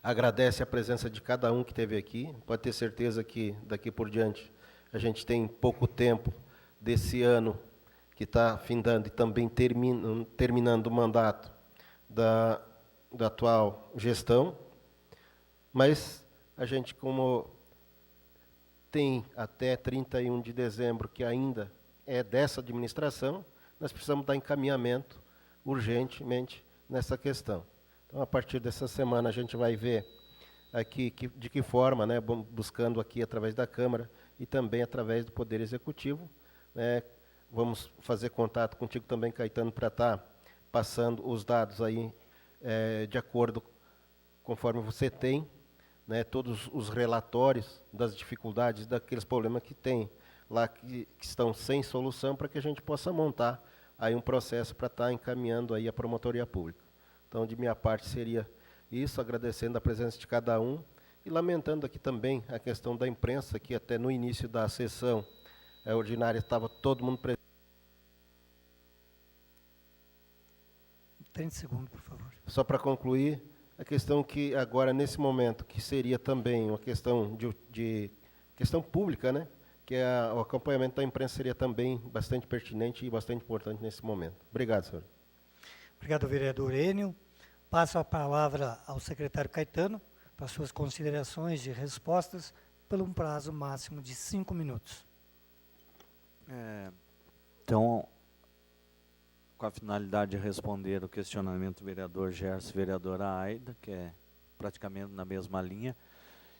B: agradece a presença de cada um que esteve aqui. Pode ter certeza que daqui por diante a gente tem pouco tempo desse ano que está findando e também terminando o mandato da atual gestão, mas a gente, como tem até 31 de dezembro, que ainda é dessa administração, nós precisamos dar encaminhamento urgentemente nessa questão. Então, a partir dessa semana, a gente vai ver aqui de que forma, né, buscando aqui através da Câmara e também através do Poder Executivo, né, vamos fazer contato contigo também, Caetano, para estar passando os dados aí de acordo conforme você tem, né, todos os relatórios das dificuldades, daqueles problemas que tem lá, que estão sem solução, para que a gente possa montar aí um processo para estar encaminhando aí a promotoria pública. Então, de minha parte, seria isso, agradecendo a presença de cada um e lamentando aqui também a questão da imprensa, que até no início da sessão ordinária estava todo mundo presente.
C: 30 segundos, por favor.
B: Só para concluir, a questão que agora, nesse momento, que seria também uma questão de questão pública, né? Que o acompanhamento da imprensa seria também bastante pertinente e bastante importante nesse momento. Obrigado, senhor.
C: Obrigado, vereador Enio. Passo a palavra ao secretário Caetano para suas considerações e respostas, por um prazo máximo de 5 minutos.
L: Então, com a finalidade de responder o questionamento do vereador Gerson e vereadora Aida, que é praticamente na mesma linha.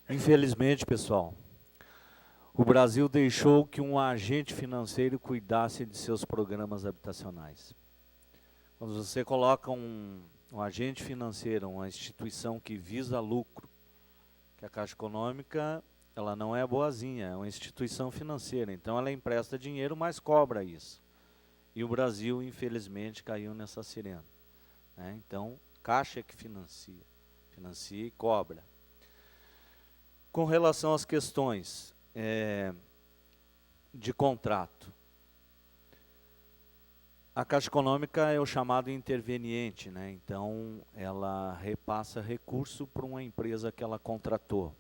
L: Infelizmente, pessoal, o Brasil deixou que um agente financeiro cuidasse de seus programas habitacionais. Quando você coloca um agente financeiro, uma instituição que visa lucro, que a Caixa Econômica, ela não é boazinha, é uma instituição financeira, então ela empresta dinheiro, mas cobra isso. E o Brasil, infelizmente, caiu nessa sirene, né? Então, Caixa é que financia e cobra. Com relação às questões de contrato, a Caixa Econômica é o chamado interveniente, né? Então, ela repassa recurso para uma empresa que ela contratou.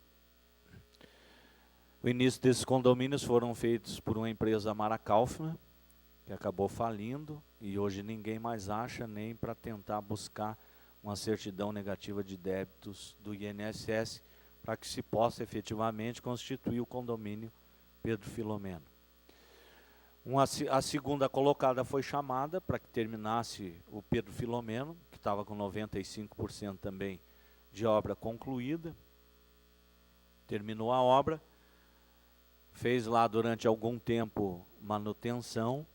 L: O início desses condomínios foram feitos por uma empresa Mara Kaufmann, que acabou falindo, e hoje ninguém mais acha nem para tentar buscar uma certidão negativa de débitos do INSS, para que se possa efetivamente constituir o condomínio Pedro Filomeno. A segunda colocada foi chamada para que terminasse o Pedro Filomeno, que estava com 95% também de obra concluída. Terminou a obra, fez lá durante algum tempo manutenção,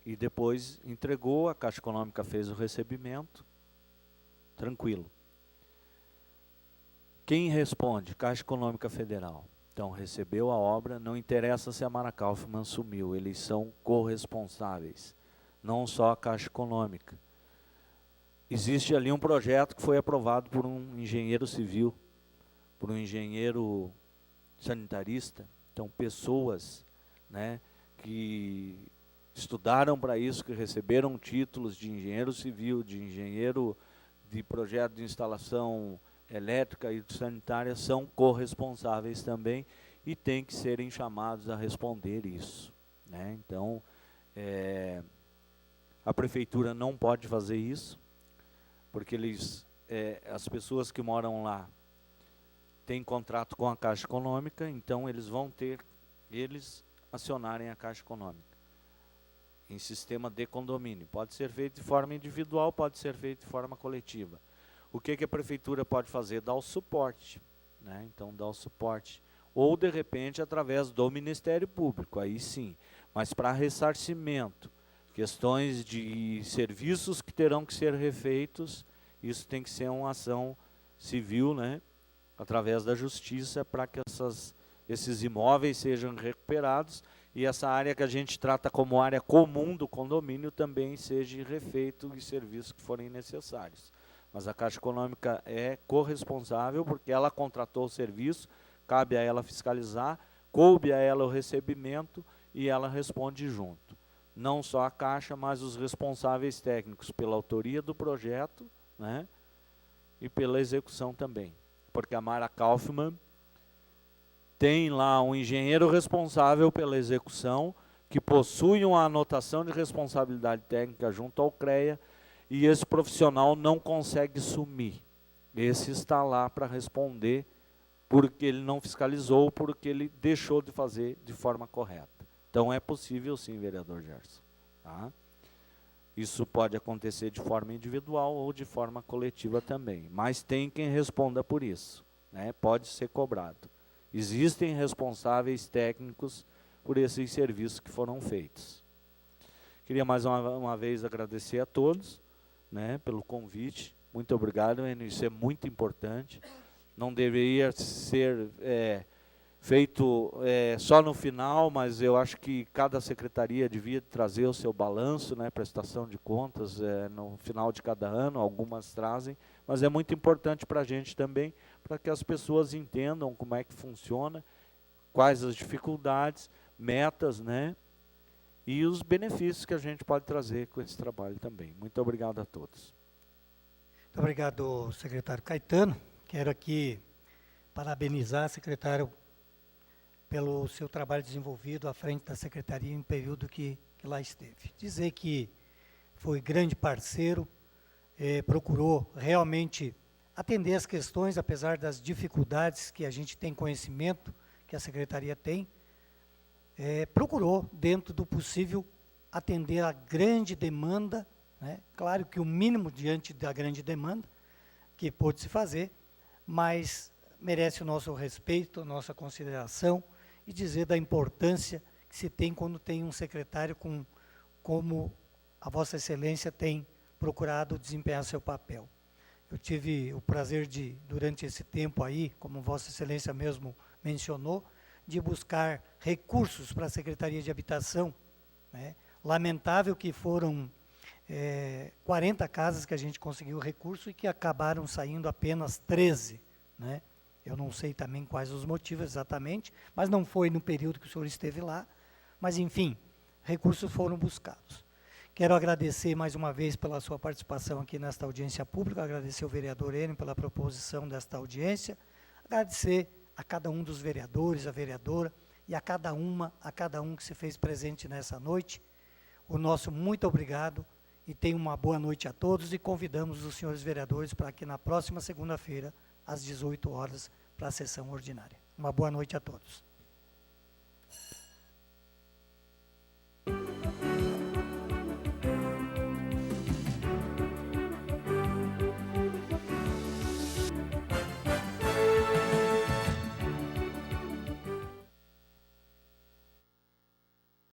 L: e depois entregou, a Caixa Econômica fez o recebimento, tranquilo. Quem responde? Caixa Econômica Federal. Então, recebeu a obra, não interessa se a Mara Kaufmann sumiu, eles são corresponsáveis, não só a Caixa Econômica. Existe ali um projeto que foi aprovado por um engenheiro civil, por um engenheiro sanitarista, então pessoas, né, que estudaram para isso, que receberam títulos de engenheiro civil, de engenheiro de projeto de instalação elétrica e sanitária, são corresponsáveis também e têm que serem chamados a responder isso, né? Então, a prefeitura não pode fazer isso, porque as pessoas que moram lá têm contrato com a Caixa Econômica, então eles vão ter, acionarem a Caixa Econômica em sistema de condomínio. Pode ser feito de forma individual, pode ser feito de forma coletiva. O que a prefeitura pode fazer? Dar o suporte, né? Então, dar o suporte. Ou, de repente, através do Ministério Público, aí sim. Mas para ressarcimento, questões de serviços que terão que ser refeitos, isso tem que ser uma ação civil, né? Através da justiça, para que esses imóveis sejam recuperados e essa área que a gente trata como área comum do condomínio também seja refeito e serviços que forem necessários. Mas a Caixa Econômica é corresponsável porque ela contratou o serviço, cabe a ela fiscalizar, coube a ela o recebimento e ela responde junto. Não só a Caixa, mas os responsáveis técnicos pela autoria do projeto, né, e pela execução também. Porque a Mara Kaufmann tem lá um engenheiro responsável pela execução, que possui uma anotação de responsabilidade técnica junto ao CREA, e esse profissional não consegue sumir. Esse está lá para responder porque ele não fiscalizou, porque ele deixou de fazer de forma correta. Então é possível sim, vereador Gerson. Tá? Isso pode acontecer de forma individual ou de forma coletiva também, mas tem quem responda por isso, né? Pode ser cobrado. Existem responsáveis técnicos por esses serviços que foram feitos. Queria mais uma vez agradecer a todos, né, pelo convite, Muito obrigado, Enio, isso é muito importante. Não deveria ser feito só no final, mas eu acho que cada secretaria devia trazer o seu balanço, né, prestação de contas no final de cada ano, algumas trazem, mas é muito importante para a gente também, para que as pessoas entendam como é que funciona, quais as dificuldades, metas, né, e os benefícios que a gente pode trazer com esse trabalho também. Muito obrigado a todos.
C: Muito obrigado, secretário Caetano. Quero aqui parabenizar, secretário, pelo seu trabalho desenvolvido à frente da secretaria em período que lá esteve. Dizer que foi grande parceiro, procurou realmente atender as questões, apesar das dificuldades que a gente tem conhecimento, que a secretaria tem, procurou, dentro do possível, atender a grande demanda, né? Claro que o mínimo diante da grande demanda que pôde se fazer, mas merece o nosso respeito, a nossa consideração, e dizer da importância que se tem quando tem um secretário como a Vossa Excelência tem procurado desempenhar seu papel. Eu tive o prazer de, durante esse tempo aí, como Vossa Excelência mesmo mencionou, de buscar recursos para a Secretaria de Habitação, né? Lamentável que foram 40 casas que a gente conseguiu recurso e que acabaram saindo apenas 13, né? Eu não sei também quais os motivos exatamente, mas não foi no período que o senhor esteve lá, mas enfim, recursos foram buscados. Quero agradecer mais uma vez pela sua participação aqui nesta audiência pública, agradecer ao vereador Enio pela proposição desta audiência, agradecer a cada um dos vereadores, a vereadora, e a cada um que se fez presente nessa noite. O nosso muito obrigado e tenha uma boa noite a todos e convidamos os senhores vereadores para que na próxima segunda-feira, às 18 horas, para a sessão ordinária. Uma boa noite a todos.